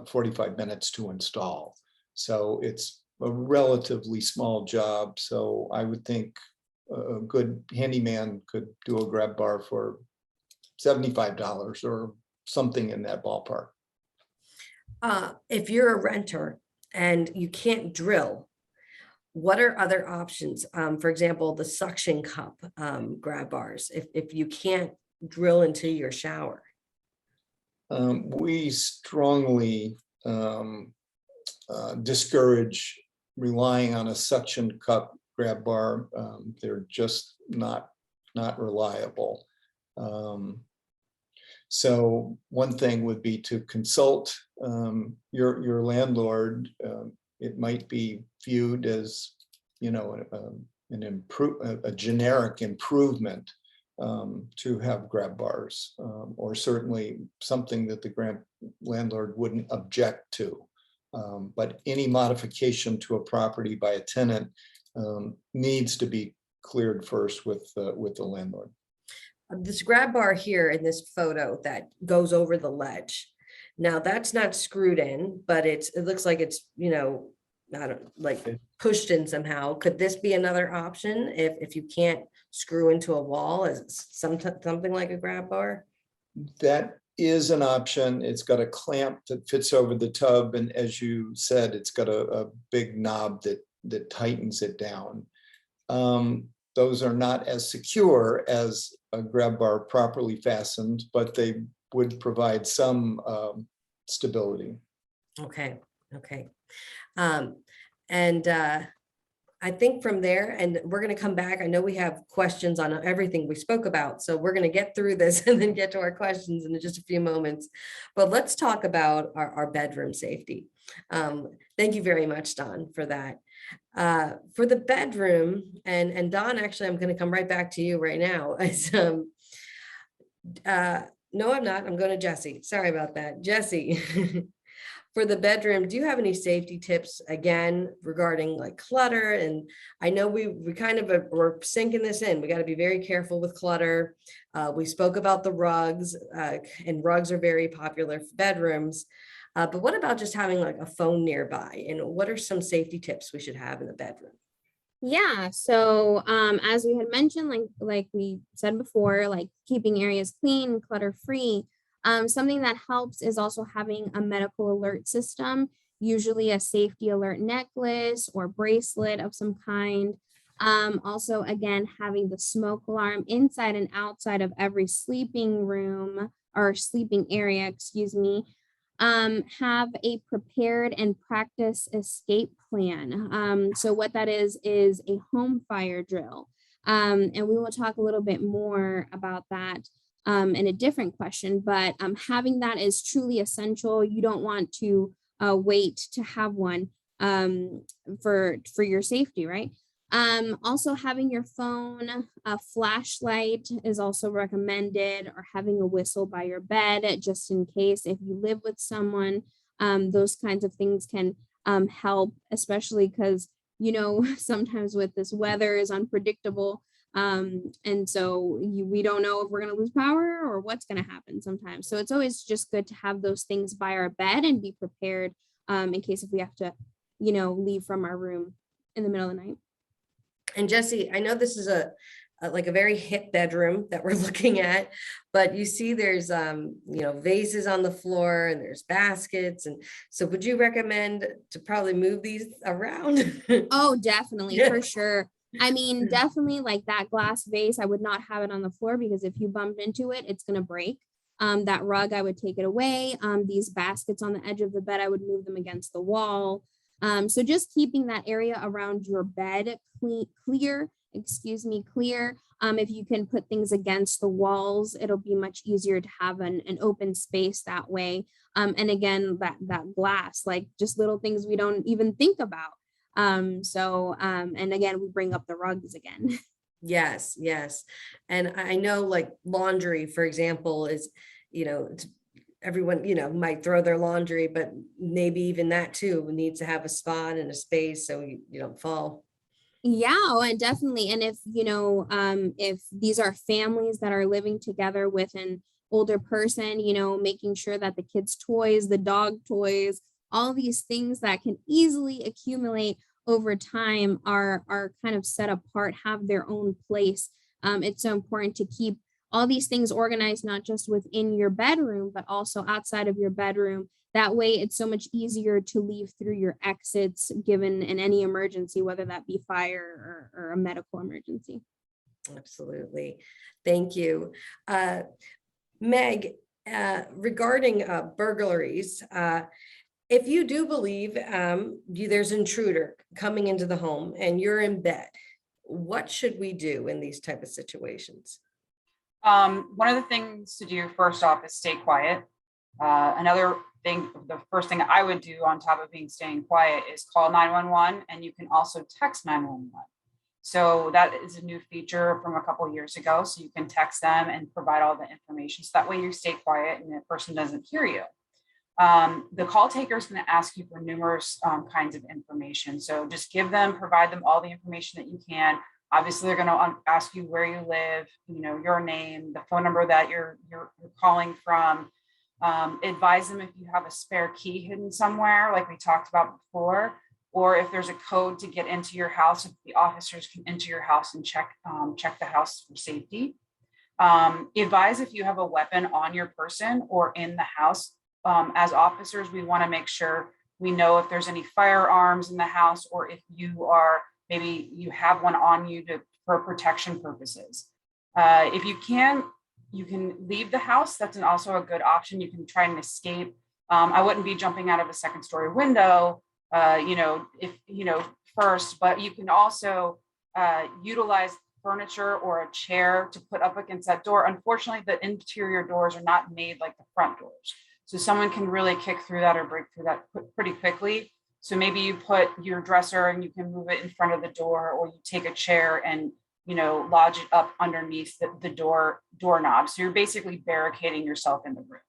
45 minutes to install. So it's a relatively small job. So I would think a good handyman could do a grab bar for $75 or something in that ballpark. If you're a renter and you can't drill, what are other options? For example, the suction cup grab bars, if you can't drill into your shower. We strongly discourage relying on a suction cup grab bar. They're just not reliable. So one thing would be to consult your landlord. It might be viewed as, you know, a generic improvement to have grab bars, or certainly something that the landlord wouldn't object to. But any modification to a property by a tenant needs to be cleared first with the landlord. This grab bar here in this photo that goes over the ledge. Now that's not screwed in, but it looks like it's, you know, I don't like pushed in somehow. Could this be another option if you can't screw into a wall as something like a grab bar? That is an option. It's got a clamp that fits over the tub, and as you said, it's got a big knob that tightens it down. Those are not as secure as a grab bar properly fastened, but they would provide some stability. Okay. And I think from there, and we're going to come back. I know we have questions on everything we spoke about, so we're going to get through this and then get to our questions in just a few moments. But let's talk about our bedroom safety. Thank you very much, Don, for that. For the bedroom, and Don, actually, I'm going to come right back to you right now. No, I'm not. I'm going to Jessie. Sorry about that. Jessie, for the bedroom, do you have any safety tips, again, regarding like clutter? And I know we kind of we're sinking this in. We got to be very careful with clutter. We spoke about the rugs, and rugs are very popular for bedrooms. But what about just having like a phone nearby? And what are some safety tips we should have in the bedroom? Yeah, so as we had mentioned, like we said before, like keeping areas clean, clutter free. Something that helps is also having a medical alert system, usually a safety alert necklace or bracelet of some kind. Also, again, having the smoke alarm inside and outside of every sleeping room or sleeping area, excuse me. Have a prepared and practice escape plan. So what that is a home fire drill. And we will talk a little bit more about that in a different question, but having that is truly essential. You don't want to wait to have one for your safety, right? Also having your phone, a flashlight is also recommended, or having a whistle by your bed just in case if you live with someone. Those kinds of things can help, especially because, you know, sometimes with this weather is unpredictable. And so we don't know if we're going to lose power or what's going to happen sometimes. So it's always just good to have those things by our bed and be prepared in case if we have to, you know, leave from our room in the middle of the night. And Jessie, I know this is like a very hip bedroom that we're looking at, but you see there's, you know, vases on the floor and there's baskets. And so would you recommend to probably move these around? Oh, definitely, Yeah. for sure. I mean, definitely like that glass vase, I would not have it on the floor because if you bumped into it, it's gonna break. That rug, I would take it away. These baskets on the edge of the bed, I would move them against the wall. So just keeping that area around your bed clear. If you can put things against the walls, it'll be much easier to have an open space that way. And again, that glass, like just little things we don't even think about. And again, we bring up the rugs again. Yes, yes. And I know like laundry, for example, is, it's, everyone, might throw their laundry, but maybe even that too needs to have a spot and a space so you don't fall. Yeah, oh, and definitely. And if these are families that are living together with an older person, making sure that the kids' toys, the dog toys, all these things that can easily accumulate over time are kind of set apart, have their own place. It's so important to keep all these things organized, not just within your bedroom, but also outside of your bedroom. That way, it's so much easier to leave through your exits given in any emergency, whether that be fire or a medical emergency. Absolutely. Thank you. Meg, regarding burglaries, if you do believe there's an intruder coming into the home and you're in bed, what should we do in these type of situations? One of the things to do first off is stay quiet. Another thing, the first thing I would do on top of staying quiet is call 911, and you can also text 911. So that is a new feature from a couple of years ago. So you can text them and provide all the information. So that way you stay quiet and the person doesn't hear you. The call taker is going to ask you for numerous kinds of information. So just provide them all the information that you can. Obviously, they're going to ask you where you live, your name, the phone number that you're calling from. Advise them if you have a spare key hidden somewhere, like we talked about before, or if there's a code to get into your house, if the officers can enter your house and check the house for safety. Advise if you have a weapon on your person or in the house. As officers, we want to make sure we know if there's any firearms in the house, or if maybe you have one on you for protection purposes. If you can leave the house. That's also a good option. You can try and escape. I wouldn't be jumping out of a second story window, first, but you can also utilize furniture or a chair to put up against that door. Unfortunately, the interior doors are not made like the front doors. So someone can really kick through that or break through that pretty quickly. So maybe you put your dresser and you can move it in front of the door, or you take a chair and lodge it up underneath the doorknob. So you're basically barricading yourself in the room.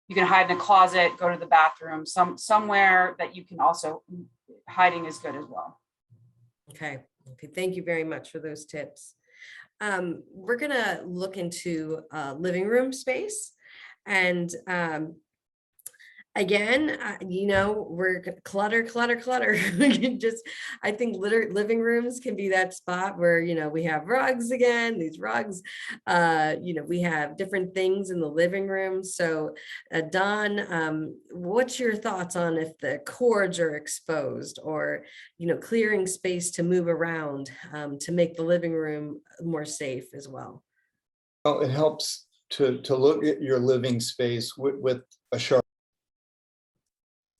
You can hide in a closet, go to the bathroom, somewhere that you can also, hiding is good as well. Okay. Thank you very much for those tips. We're going to look into living room space. And again, we're clutter. We can I think living rooms can be that spot where, we have rugs again, these rugs, we have different things in the living room. So Don, what's your thoughts on if the cords are exposed, or, clearing space to move around to make the living room more safe as well? Well, it helps to look at your living space with a sharp.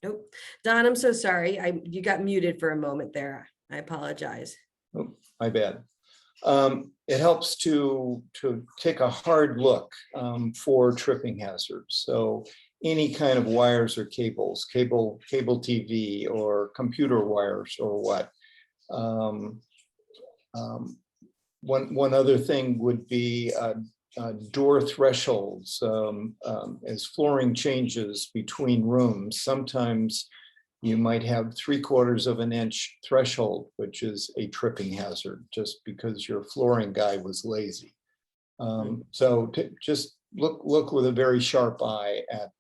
Nope. Don, I'm so sorry. You got muted for a moment there. I apologize. Oh, my bad. It helps to take a hard look for tripping hazards. So any kind of wires or cables, cable TV or computer wires or what. One other thing would be door thresholds. As flooring changes between rooms, sometimes you might have 3/4 of an inch threshold, which is a tripping hazard just because your flooring guy was lazy. So just look with a very sharp eye at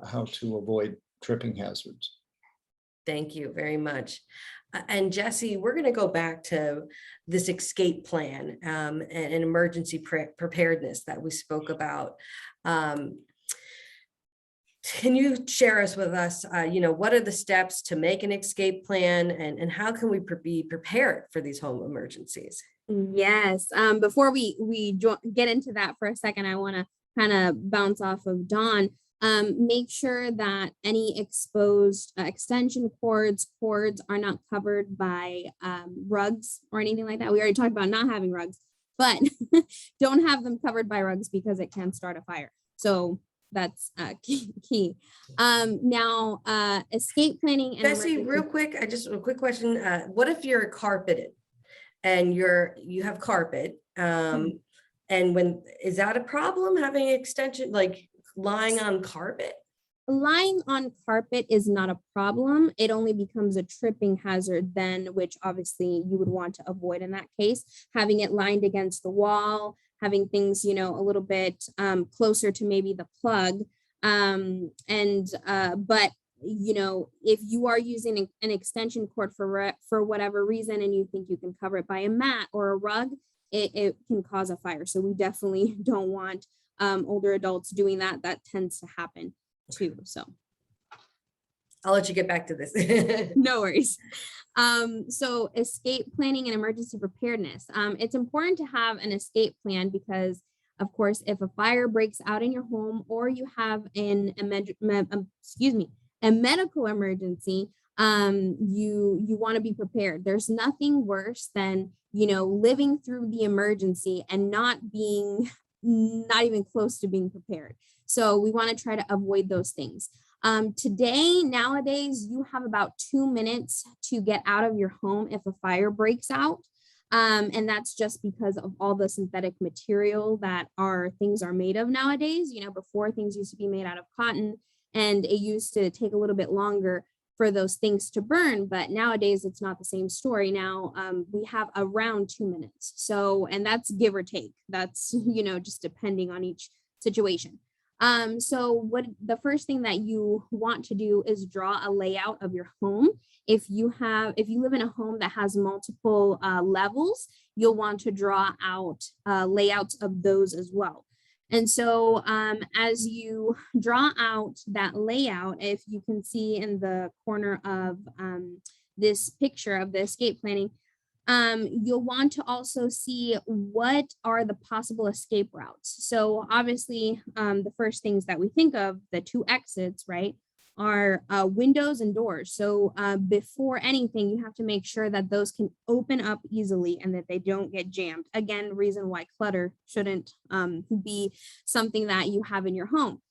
how to avoid tripping hazards. Thank you very much. And Jessie, we're going to go back to this escape plan and emergency preparedness that we spoke about. can you share with us, what are the steps to make an escape plan, and how can we be prepared for these home emergencies? Yes. Before we get into that for a second, I want to kind of bounce off of Dawn. Make sure that any exposed extension cords are not covered by rugs or anything like that. We already talked about not having rugs, but don't have them covered by rugs because it can start a fire. So that's key. Now, escape planning. And Jessie, real quick, a quick question. What if you're carpeted and you have carpet? And is that a problem, having an extension, like lying on carpet? Lying on carpet is not a problem. It only becomes a tripping hazard then, which obviously you would want to avoid in that case. Having it lined against the wall, having things, a little bit closer to maybe the plug. But if you are using an extension cord for whatever reason, and you think you can cover it by a mat or a rug, it can cause a fire. So we definitely don't want older adults doing that. That tends to happen too. So I'll let you get back to this. no worries. So escape planning and emergency preparedness. It's important to have an escape plan because, of course, if a fire breaks out in your home or you have a medical emergency, you want to be prepared. There's nothing worse than, living through the emergency and not even close to being prepared. So we want to try to avoid those things. Nowadays, you have about 2 minutes to get out of your home if a fire breaks out. And that's just because of all the synthetic material that things are made of nowadays. Before, things used to be made out of cotton, and it used to take a little bit longer for those things to burn. But nowadays, it's not the same story. Now we have around 2 minutes. So, and that's give or take. That's, just depending on each situation. So what the first thing that you want to do is draw a layout of your home. If you live in a home that has multiple levels, you'll want to draw out layouts of those as well. And so as you draw out that layout, if you can see in the corner of this picture of the escape planning, you'll want to also see what are the possible escape routes. So obviously, the first things that we think of, the 2 exits, right, are windows and doors. So before anything, you have to make sure that those can open up easily and that they don't get jammed. Again, reason why clutter shouldn't be something that you have in your home.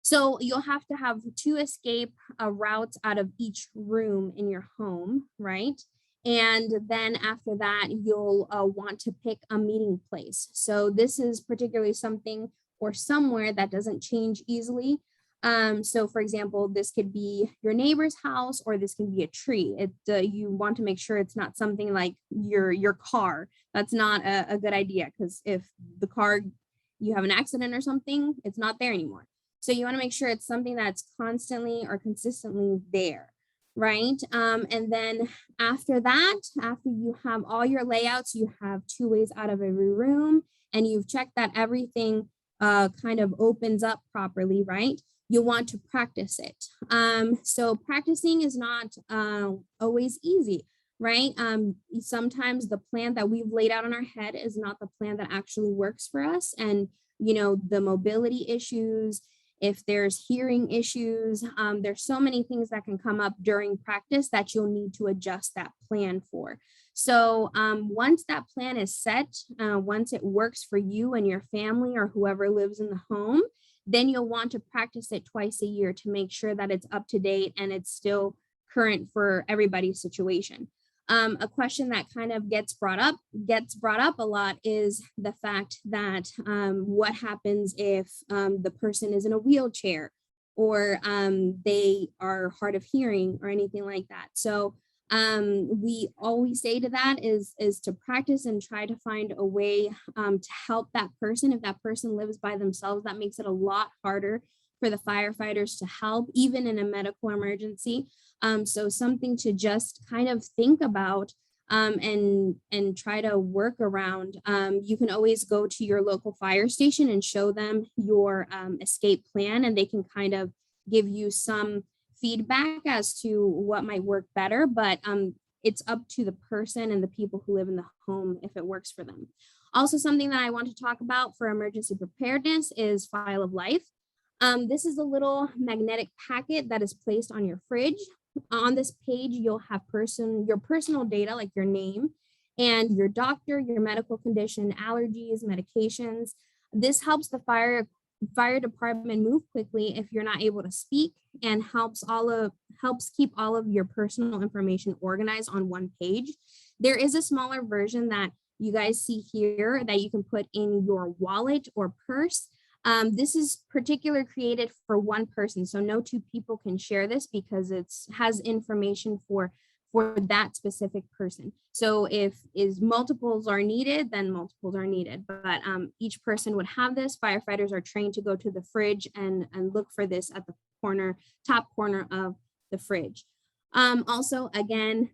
So you'll have to have 2 escape routes out of each room in your home, right? And then after that, you'll want to pick a meeting place. So this is particularly something or somewhere that doesn't change easily. So for example, this could be your neighbor's house, or this can be a tree. You want to make sure it's not something like your car. That's not a good idea, because if the car, you have an accident or something, it's not there anymore. So you want to make sure it's something that's constantly or consistently there. Right. And then after you have all your layouts, you have 2 ways out of every room, and you've checked that everything kind of opens up properly, right? You'll want to practice it. So practicing is not always easy, right? Sometimes the plan that we've laid out in our head is not the plan that actually works for us. And, the mobility issues, if there's hearing issues, there's so many things that can come up during practice that you'll need to adjust that plan for. So once that plan is set, once it works for you and your family or whoever lives in the home, then you'll want to practice it twice a year to make sure that it's up to date and it's still current for everybody's situation. A question that kind of gets brought up a lot is the fact that what happens if the person is in a wheelchair, or they are hard of hearing or anything like that. So we always say to that is to practice and try to find a way to help that person. If that person lives by themselves, that makes it a lot harder for the firefighters to help, even in a medical emergency. So something to just kind of think about and try to work around. You can always go to your local fire station and show them your escape plan, and they can kind of give you some feedback as to what might work better, but it's up to the person and the people who live in the home if it works for them. Also, something that I want to talk about for emergency preparedness is file of life. This is a little magnetic packet that is placed on your fridge. On this page, you'll have your personal data, like your name and your doctor, your medical condition, allergies, medications. This helps the fire department move quickly if you're not able to speak, and helps keep all of your personal information organized on one page. There is a smaller version that you guys see here that you can put in your wallet or purse. This is particularly created for one person, so no two people can share this because it has information for that specific person. So if multiples are needed, then multiples are needed. But each person would have this. Firefighters are trained to go to the fridge and look for this at the top corner of the fridge. Also, again,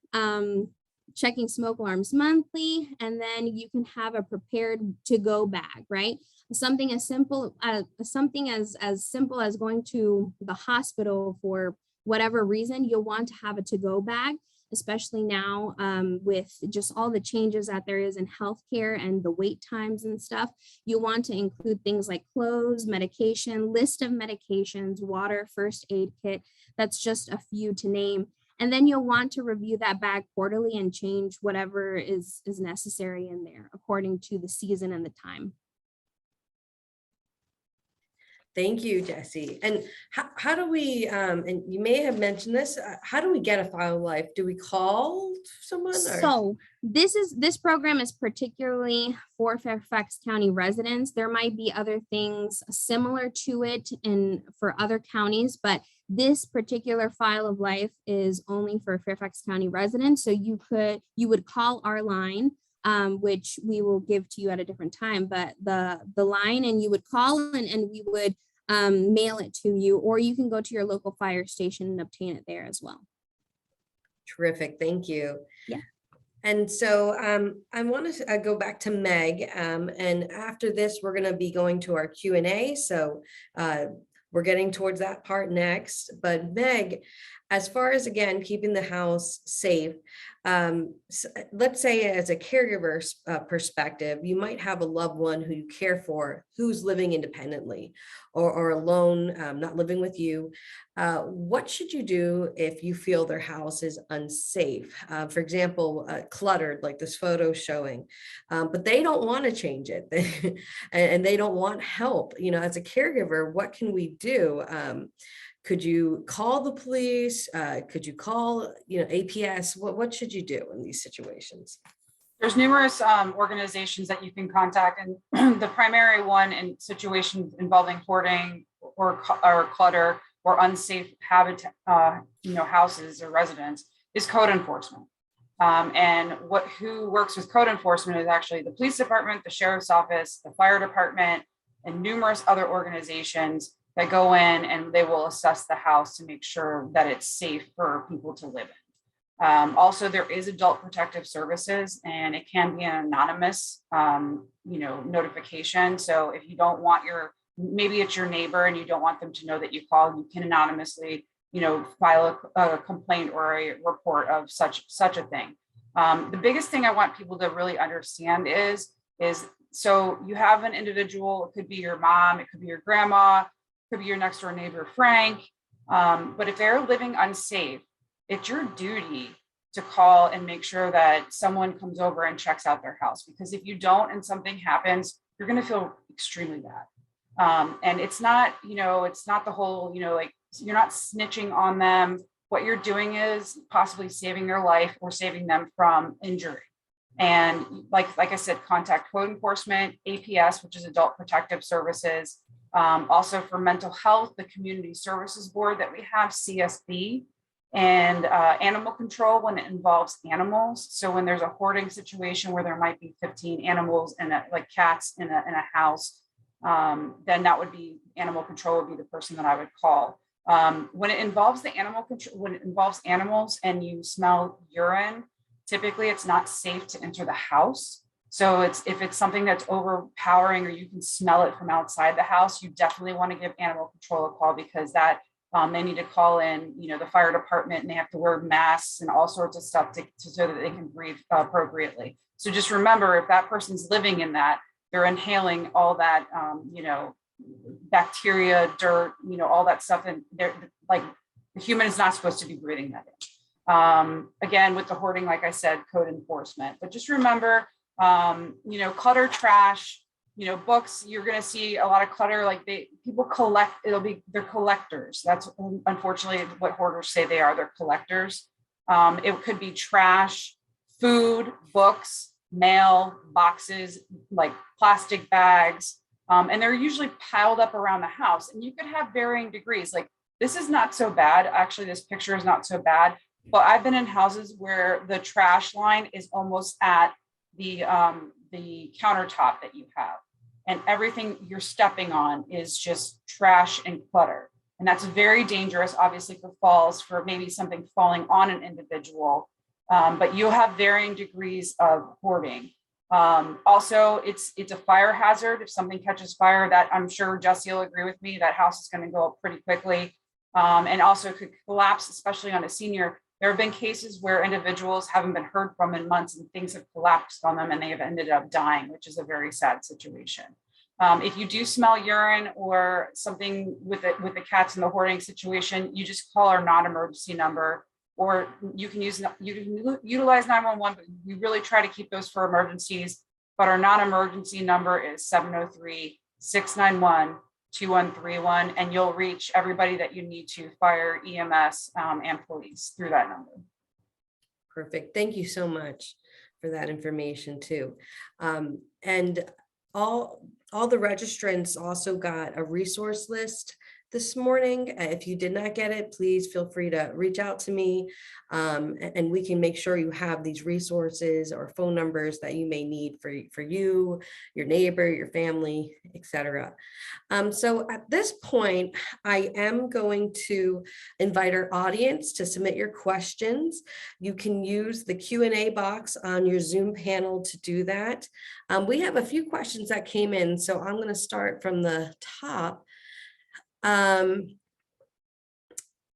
checking smoke alarms monthly, and then you can have a prepared to go bag, right? Something as simple as going to the hospital for whatever reason, you'll want to have a to go bag, especially now with just all the changes that there is in healthcare and the wait times and stuff. You want to include things like clothes, medication, list of medications, water, first aid kit. That's just a few to name. And then you'll want to review that bag quarterly and change whatever is necessary in there according to the season and the time. Thank you, Jessie. And how do we, and you may have mentioned this, how do we get a file of life? Do we call someone? So this program is particularly for Fairfax County residents. There might be other things similar to it for other counties, but this particular file of life is only for Fairfax County residents. So you would call our line, which we will give to you at a different time, but the line, and you would call and we would mail it to you, or you can go to your local fire station and obtain it there as well. Terrific, thank you. Yeah. And so I want to go back to Meg, and after this, we're going to be going to our Q&A. So we're getting towards that part next. But Meg, as far as, again, keeping the house safe, let's say as a caregiver's perspective, you might have a loved one who you care for who's living independently or alone, not living with you. What should you do if you feel their house is unsafe? For example, cluttered, like this photo showing, but they don't want to change it and they don't want help. You know, as a caregiver, what can we do? Could you call the police? Could you call, APS? What should you do in these situations? There's numerous organizations that you can contact, and the primary one in situations involving hoarding or clutter or unsafe habitat, houses or residents, is code enforcement. And who works with code enforcement is actually the police department, the sheriff's office, the fire department, and numerous other organizations that go in and they will assess the house to make sure that it's safe for people to live in. Also, there is adult protective services, and it can be an anonymous, notification. So if you don't want maybe it's your neighbor and you don't want them to know that you called, you can anonymously, file a complaint or a report of such a thing. The biggest thing I want people to really understand is so you have an individual, it could be your mom, it could be your grandma, could be your next door neighbor, Frank. But if they're living unsafe, it's your duty to call and make sure that someone comes over and checks out their house. Because if you don't and something happens, you're going to feel extremely bad. And it's not, it's not the whole, like you're not snitching on them. What you're doing is possibly saving their life or saving them from injury. And like I said, contact code enforcement, APS, which is Adult Protective Services. Also for mental health, the Community Services Board that we have, CSB, and animal control when it involves animals. So when there's a hoarding situation where there might be 15 animals and like cats in a house, then that would be animal control would be the person that I would call. When it involves the animal control, when it involves animals and you smell urine, typically it's not safe to enter the house. So if it's something that's overpowering or you can smell it from outside the house, you definitely want to give animal control a call, because that They need to call in, the fire department, and they have to wear masks and all sorts of stuff so that they can breathe appropriately. So just remember, if that person's living in that, they're inhaling all that, bacteria, dirt, all that stuff. And they're like, the human is not supposed to be breathing that in. Again, with the hoarding, like I said, code enforcement, but just remember, clutter, trash, books, you're going to see a lot of clutter. Like people collect, they're collectors. That's unfortunately what hoarders say they are. They're collectors. It could be trash, food, books, mail, boxes, like plastic bags. And they're usually piled up around the house, and you could have varying degrees. Like, this is not so bad. Actually, this picture is not so bad, but I've been in houses where the trash line is almost at the countertop that you have, and everything you're stepping on is just trash and clutter. And that's very dangerous, obviously, for falls, for maybe something falling on an individual, but you'll have varying degrees of hoarding. Also, it's a fire hazard. If something catches fire, that I'm sure Jessie will agree with me, that house is going to go up pretty quickly. And also could collapse, especially on a senior. There have been cases where individuals haven't been heard from in months, and things have collapsed on them and they have ended up dying, which is a very sad situation. If you do smell urine or something with the cats in the hoarding situation, you just call our non-emergency number, or you can utilize 911, but we really try to keep those for emergencies. But our non-emergency number is 703-691-2131, and you'll reach everybody that you need to, fire, EMS, and police, through that number. Perfect. Thank you so much for that information too. And all the registrants also got a resource list this morning. If you did not get it, please feel free to reach out to me, and we can make sure you have these resources or phone numbers that you may need for you, your neighbor, your family, etc. So at this point, I am going to invite our audience to submit your questions. You can use the Q&A box on your Zoom panel to do that. We have a few questions that came in, so I'm going to start from the top. I'm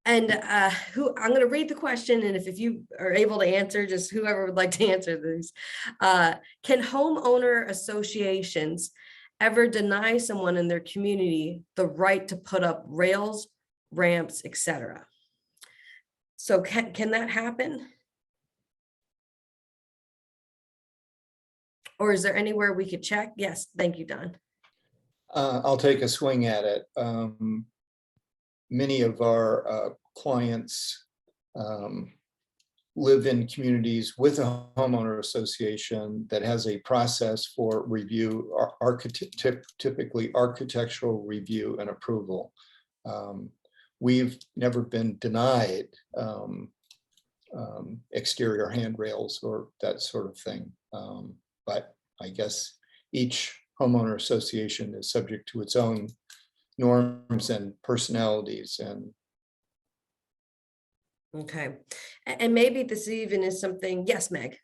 going to read the question, and if you are able to answer, just whoever would like to answer these. Can homeowner associations ever deny someone in their community the right to put up rails, ramps, etc.? So can that happen? Or is there anywhere we could check? Yes, thank you, Don. I'll take a swing at it. Many of our clients live in communities with a homeowner association that has a process for review, typically architectural review and approval. We've never been denied exterior handrails or that sort of thing. But I guess each homeowner association is subject to its own norms and personalities. And okay, and maybe this even is something. Yes, Meg.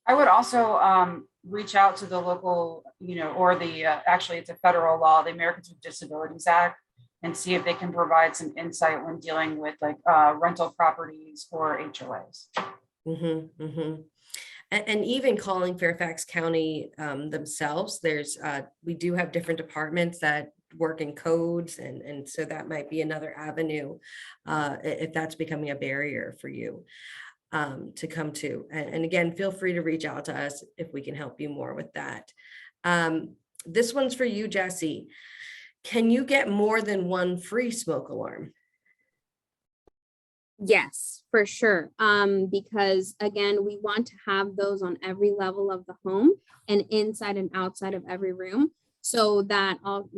I would also reach out to the local, or the actually it's a federal law, the Americans with Disabilities Act, and see if they can provide some insight when dealing with like rental properties or HOAs. Mm-hmm, mm-hmm. And even calling Fairfax County themselves, we do have different departments that work in codes, and so that might be another avenue if that's becoming a barrier for you to come to. And again, feel free to reach out to us if we can help you more with that. This one's for you, Jessie. Can you get more than one free smoke alarm? Yes, for sure. Because again, we want to have those on every level of the home and inside and outside of every room. So that of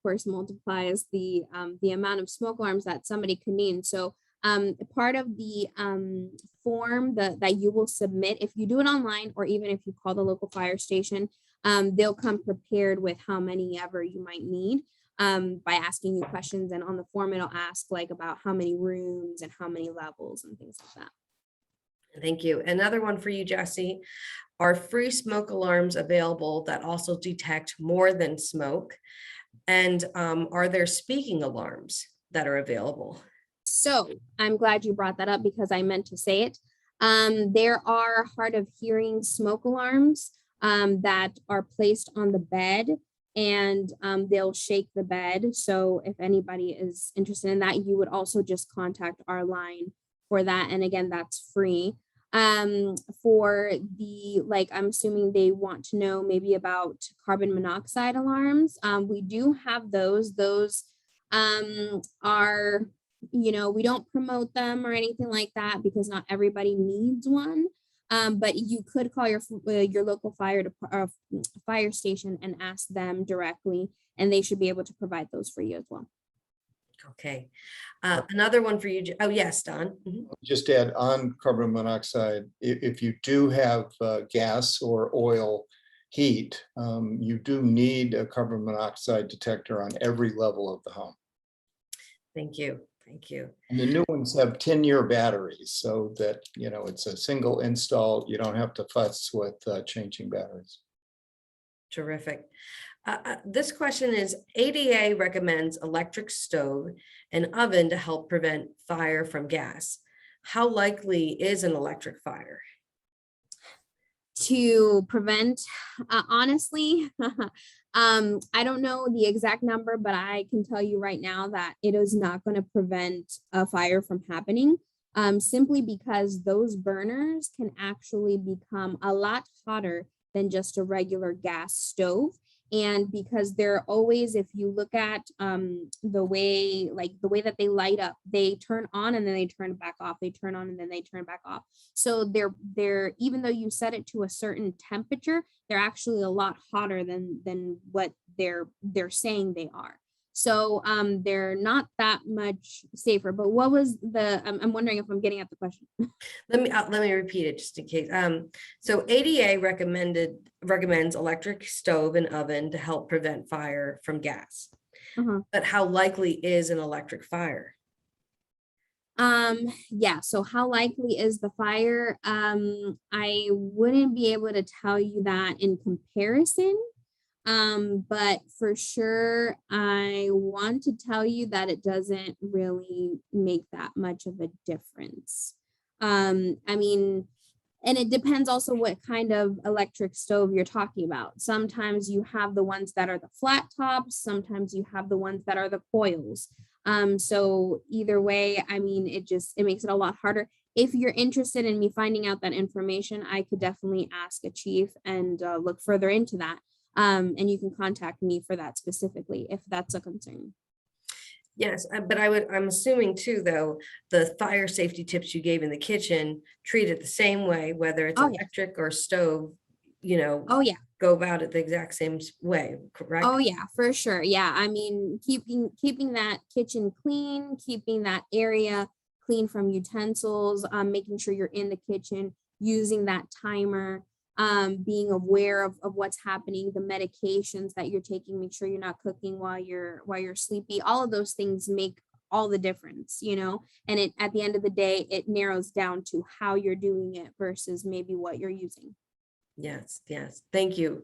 course, multiplies the amount of smoke alarms that somebody could need. So part of the form that you will submit, if you do it online, or even if you call the local fire station, they'll come prepared with how many ever you might need. By asking you questions, and on the form it'll ask like about how many rooms and how many levels and things like that. Thank you. Another one for you, Jessie. Are free smoke alarms available that also detect more than smoke? And are there speaking alarms? that are available? So I'm glad you brought that up because I meant to say it. There are hard of hearing smoke alarms that are placed on the bed, and they'll shake the bed. So if anybody is interested in that, you would also just contact our line for that. And again, that's free. For the, like, I'm assuming they want to know maybe about carbon monoxide alarms. We do have those. Those are, you know, we don't promote them or anything like that because not everybody needs one. But you could call your local fire station and ask them directly, and they should be able to provide those for you as well. Okay. Another one for you. Oh, yes, Don. Mhm. Just add on carbon monoxide, if you do have gas or oil heat, you do need a carbon monoxide detector on every level of the home. Thank you. Thank you. And the new ones have 10-year batteries so that, you know, it's a single install. You don't have to fuss with changing batteries. Terrific. This question is, ADA recommends electric stove and oven to help prevent fire from gas. How likely is an electric fire? To prevent, honestly, I don't know the exact number, but I can tell you right now that it is not going to prevent a fire from happening, simply because those burners can actually become a lot hotter than just a regular gas stove. And because they're always, if you look at the way that they light up, they turn on and then they turn back off. They turn on and then they turn back off. So they're even though you set it to a certain temperature, they're actually a lot hotter than what they're saying they are. So they're not that much safer. But what was the? I'm wondering if I'm getting at the question. Let me repeat it just in case. So ADA recommends electric stove and oven to help prevent fire from gas. But how likely is an electric fire? Yeah, so how likely is the fire? I wouldn't be able to tell you that in comparison. But for sure, I want to tell you that it doesn't really make that much of a difference. I mean, and it depends also what kind of electric stove you're talking about. Sometimes you have the ones that are the flat tops, sometimes you have the ones that are the coils. So either way, I mean, it makes it a lot harder. If you're interested in me finding out that information, I could definitely ask a chief and look further into that. And you can contact me for that specifically if that's a concern. Yes, but I'm assuming too, though, the fire safety tips you gave in the kitchen treat it the same way, whether it's electric or stove, you know. Oh yeah. Go about it the exact same way, correct? Oh yeah, for sure. Yeah, I mean, keeping that kitchen clean, keeping that area clean from utensils, making sure you're in the kitchen, using that timer, being aware of what's happening, the medications that you're taking, make sure you're not cooking while you're sleepy. All of those things make all the difference, you know, and at the end of the day, it narrows down to how you're doing it versus maybe what you're using. Yes, yes. Thank you.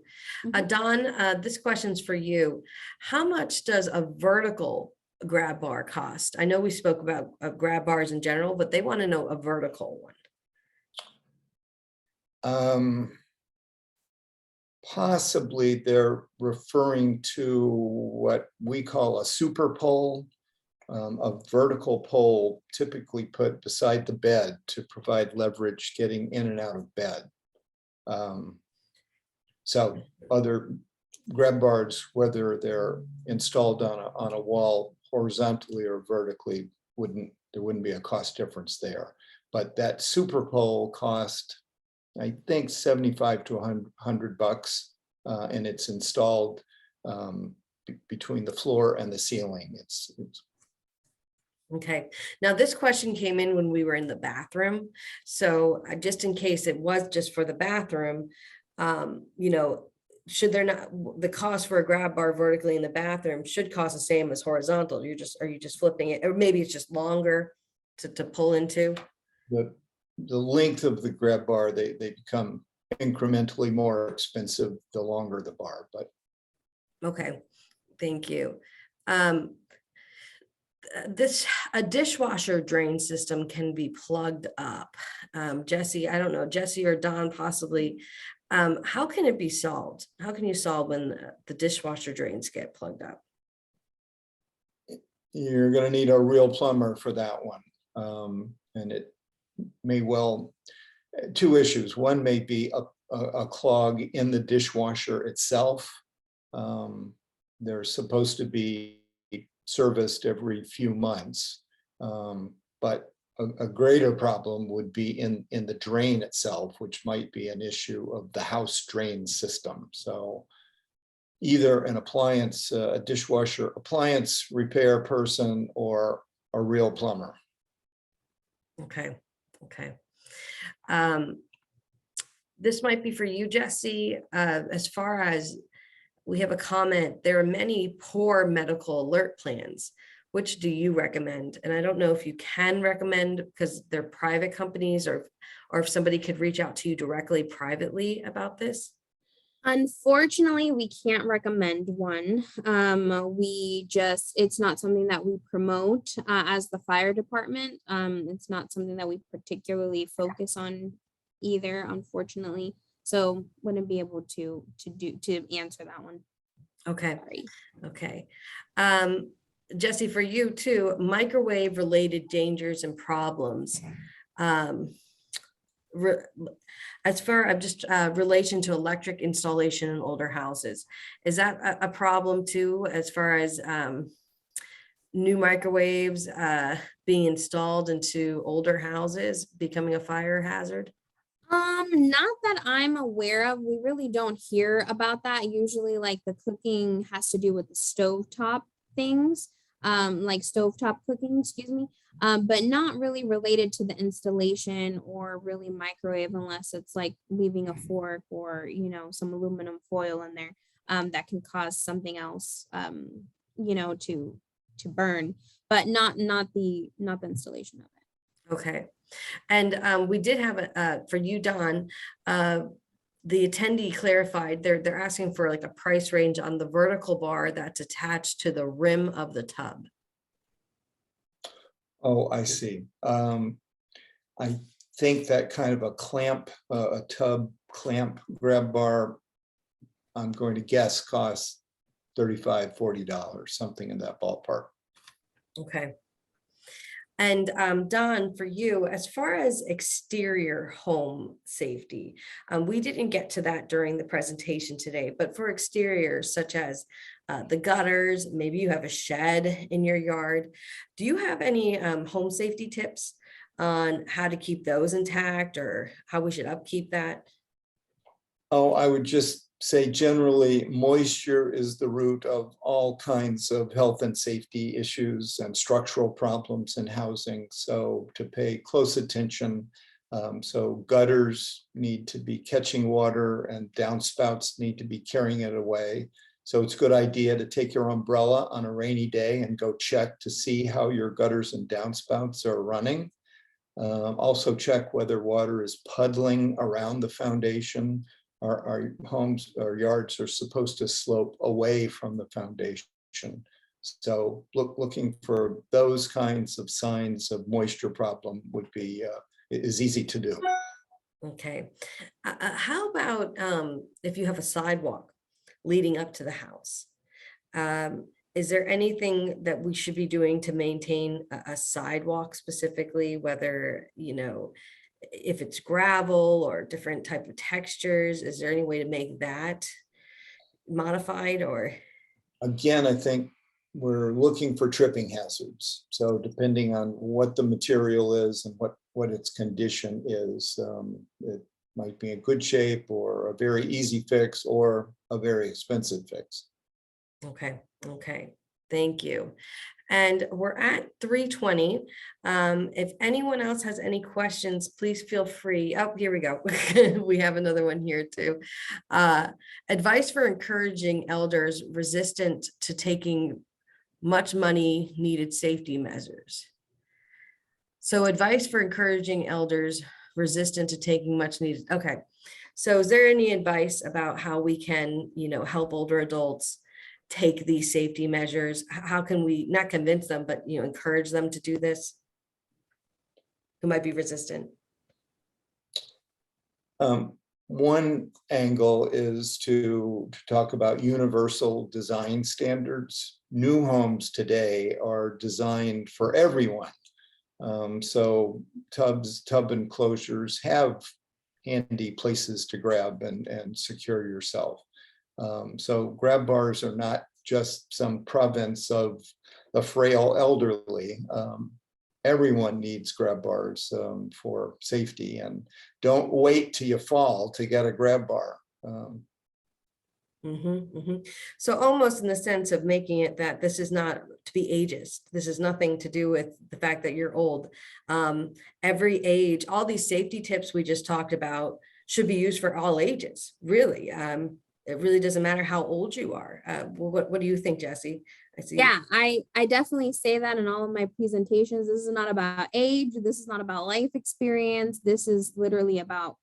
Don, this question's for you. How much does a vertical grab bar cost? I know we spoke about grab bars in general, but they want to know a vertical one. Possibly they're referring to what we call a super pole, a vertical pole typically put beside the bed to provide leverage getting in and out of bed. So other grab bars, whether they're installed on a wall horizontally or vertically, there wouldn't be a cost difference there. But that super pole cost, I think, $75 to $100, and it's installed between the floor and the ceiling. It's Okay. Now this question came in when we were in the bathroom. So just in case it was just for the bathroom, you know, should there not, the cost for a grab bar vertically in the bathroom should cost the same as horizontal? Are you just flipping it, or maybe it's just longer to pull into? the length of the grab bar, they become incrementally more expensive the longer the bar, but okay, thank you. a dishwasher drain system can be plugged up. Jessie, I don't know, Jessie or Don possibly. How can it be solved? How can you solve when the dishwasher drains get plugged up? You're going to need a real plumber for that one. And it may well, two issues. One may be a clog in the dishwasher itself. They're supposed to be serviced every few months. But a greater problem would be in the drain itself, which might be an issue of the house drain system. So either an appliance, a dishwasher appliance repair person, or a real plumber. Okay, okay. This might be for you, Jessie. As far as we have a comment, there are many poor medical alert plans. Which do you recommend? And I don't know if you can recommend because they're private companies, or if somebody could reach out to you directly privately about this. Unfortunately, we can't recommend one. It's not something that we promote as the fire department. It's not something that we particularly focus on either, unfortunately. So wouldn't be able to answer that one. Okay. Sorry. Okay. Jessie, for you too, microwave related dangers and problems. As far as just relation to electric installation in older houses, is that a problem too, as far as new microwaves being installed into older houses becoming a fire hazard? Not that I'm aware of. We really don't hear about that. Usually like the cooking has to do with the stovetop things, like stovetop cooking, excuse me, but not really related to the installation or really microwave, unless it's like leaving a fork or, some aluminum foil in there, that can cause something else, to burn, but not the installation of it. Okay. And we did have for you, Don, the attendee clarified they're asking for like a price range on the vertical bar that's attached to the rim of the tub. Oh, I see. I think that kind of a clamp, a tub clamp grab bar, I'm going to guess costs $35, $40, something in that ballpark. Okay. And Don, for you, as far as exterior home safety, we didn't get to that during the presentation today, but for exteriors such as the gutters, maybe you have a shed in your yard. Do you have any home safety tips on how to keep those intact or how we should upkeep that? Oh, I would just say generally moisture is the root of all kinds of health and safety issues and structural problems in housing. So to pay close attention. So gutters need to be catching water and downspouts need to be carrying it away. So it's a good idea to take your umbrella on a rainy day and go check to see how your gutters and downspouts are running. Also check whether water is puddling around the foundation. Our homes, our yards are supposed to slope away from the foundation. So looking for those kinds of signs of moisture problem would be, is easy to do. Okay. How about if you have a sidewalk leading up to the house? Is there anything that we should be doing to maintain a sidewalk specifically, whether, if it's gravel or different type of textures? Is there any way to make that modified? Or again, I think we're looking for tripping hazards. So depending on what the material is and what its condition is, it might be in good shape or a very easy fix or a very expensive fix. Okay. Thank you. And we're at 3:20. If anyone else has any questions, please feel free. Oh, here we go. We have another one here too. Advice for encouraging elders resistant to taking much money needed safety measures. So advice for encouraging elders resistant to taking much needed. Okay. So is there any advice about how we can, help older adults take these safety measures? How can we not convince them, but encourage them to do this, who might be resistant? One angle is to talk about universal design standards. New homes today are designed for everyone. So tub enclosures have handy places to grab and secure yourself. So grab bars are not just some province of the frail elderly. Everyone needs grab bars for safety, and don't wait till you fall to get a grab bar. So almost in the sense of making it that this is not to be ageist. This is nothing to do with the fact that you're old. Every age, all these safety tips we just talked about should be used for all ages, really. It really doesn't matter how old you are. What do you think, Jessie? I see. Yeah, I definitely say that in all of my presentations. This is not about age. This is not about life experience. This is literally about,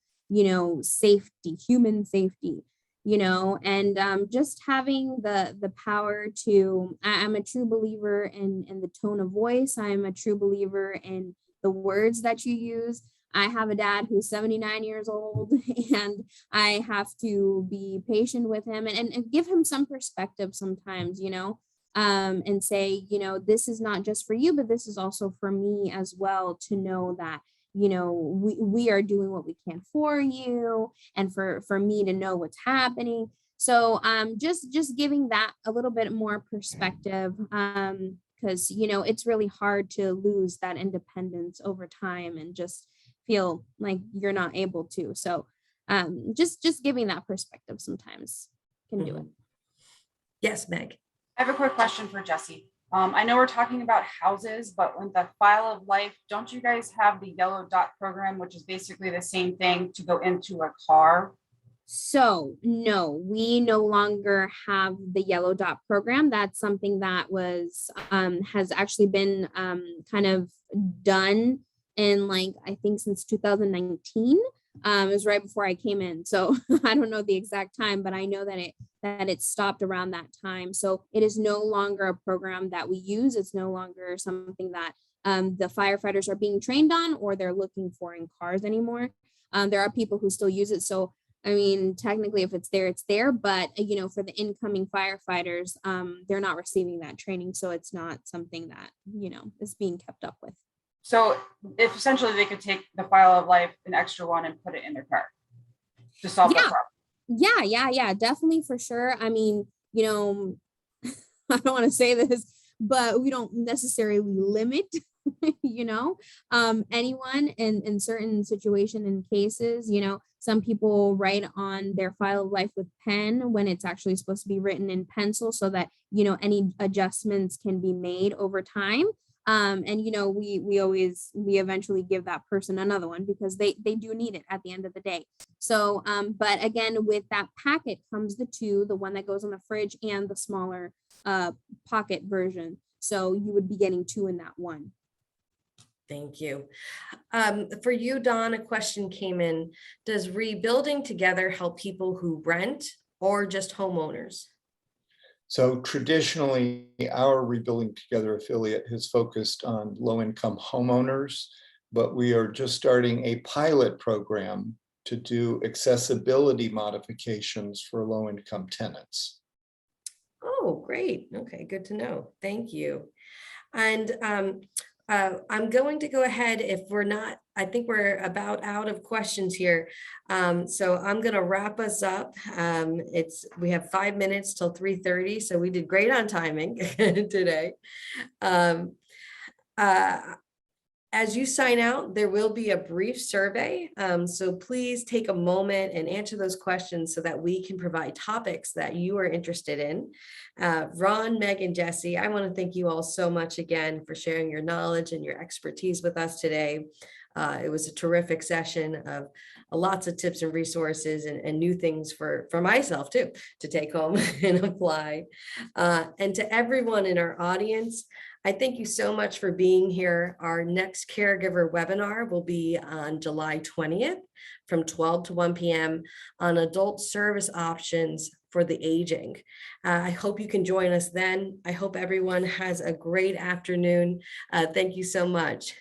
safety, human safety, and just having the power to, I'm a true believer in the tone of voice. I'm a true believer in the words that you use. I have a dad who's 79 years old, and I have to be patient with him and give him some perspective sometimes, and say, this is not just for you, but this is also for me as well, to know that, we are doing what we can for you, and for me to know what's happening. So just giving that a little bit more perspective, because, it's really hard to lose that independence over time and just feel like you're not able to. So just giving that perspective sometimes can do it. Yes, Meg. I have a quick question for Jessie. I know we're talking about houses, but with the file of life, don't you guys have the yellow dot program, which is basically the same thing to go into a car? So no, we no longer have the yellow dot program. That's something that was has actually been kind of done in, like, I think since 2019. It was right before I came in. So I don't know the exact time, but I know that it stopped around that time. So it is no longer a program that we use. It's no longer something that the firefighters are being trained on or they're looking for in cars anymore. There are people who still use it. So, I mean, technically if it's there, it's there, but for the incoming firefighters, they're not receiving that training. So it's not something that, is being kept up with. So if essentially they could take the file of life, an extra one, and put it in their car to solve that problem. Yeah, definitely, for sure. I mean, I don't want to say this, but we don't necessarily limit, anyone in certain situation and cases. Some people write on their file of life with pen when it's actually supposed to be written in pencil, so that, any adjustments can be made over time. And we eventually give that person another one because they do need it at the end of the day. So but again, with that packet comes the one that goes on the fridge and the smaller pocket version. So you would be getting 2 in that one. Thank you. For you, Dawn, a question came in. Does Rebuilding Together help people who rent or just homeowners? So traditionally, our Rebuilding Together affiliate has focused on low-income homeowners, but we are just starting a pilot program to do accessibility modifications for low-income tenants. Oh, great. Okay, good to know. Thank you. And I'm going to go ahead, if we're not, I think we're about out of questions here. So I'm going to wrap us up. We have 5 minutes till 3:30, so we did great on timing today. As you sign out, there will be a brief survey. So please take a moment and answer those questions so that we can provide topics that you are interested in. Ron, Meg, and Jessie, I want to thank you all so much again for sharing your knowledge and your expertise with us today. It was a terrific session of lots of tips and resources and new things for myself too, to take home and apply. And to everyone in our audience, I thank you so much for being here. Our next caregiver webinar will be on July 20th from 12 to 1 p.m. on adult service options for the aging. I hope you can join us then. I hope everyone has a great afternoon. Thank you so much.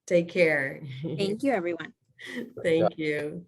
Take care. Thank you, everyone. Thank you.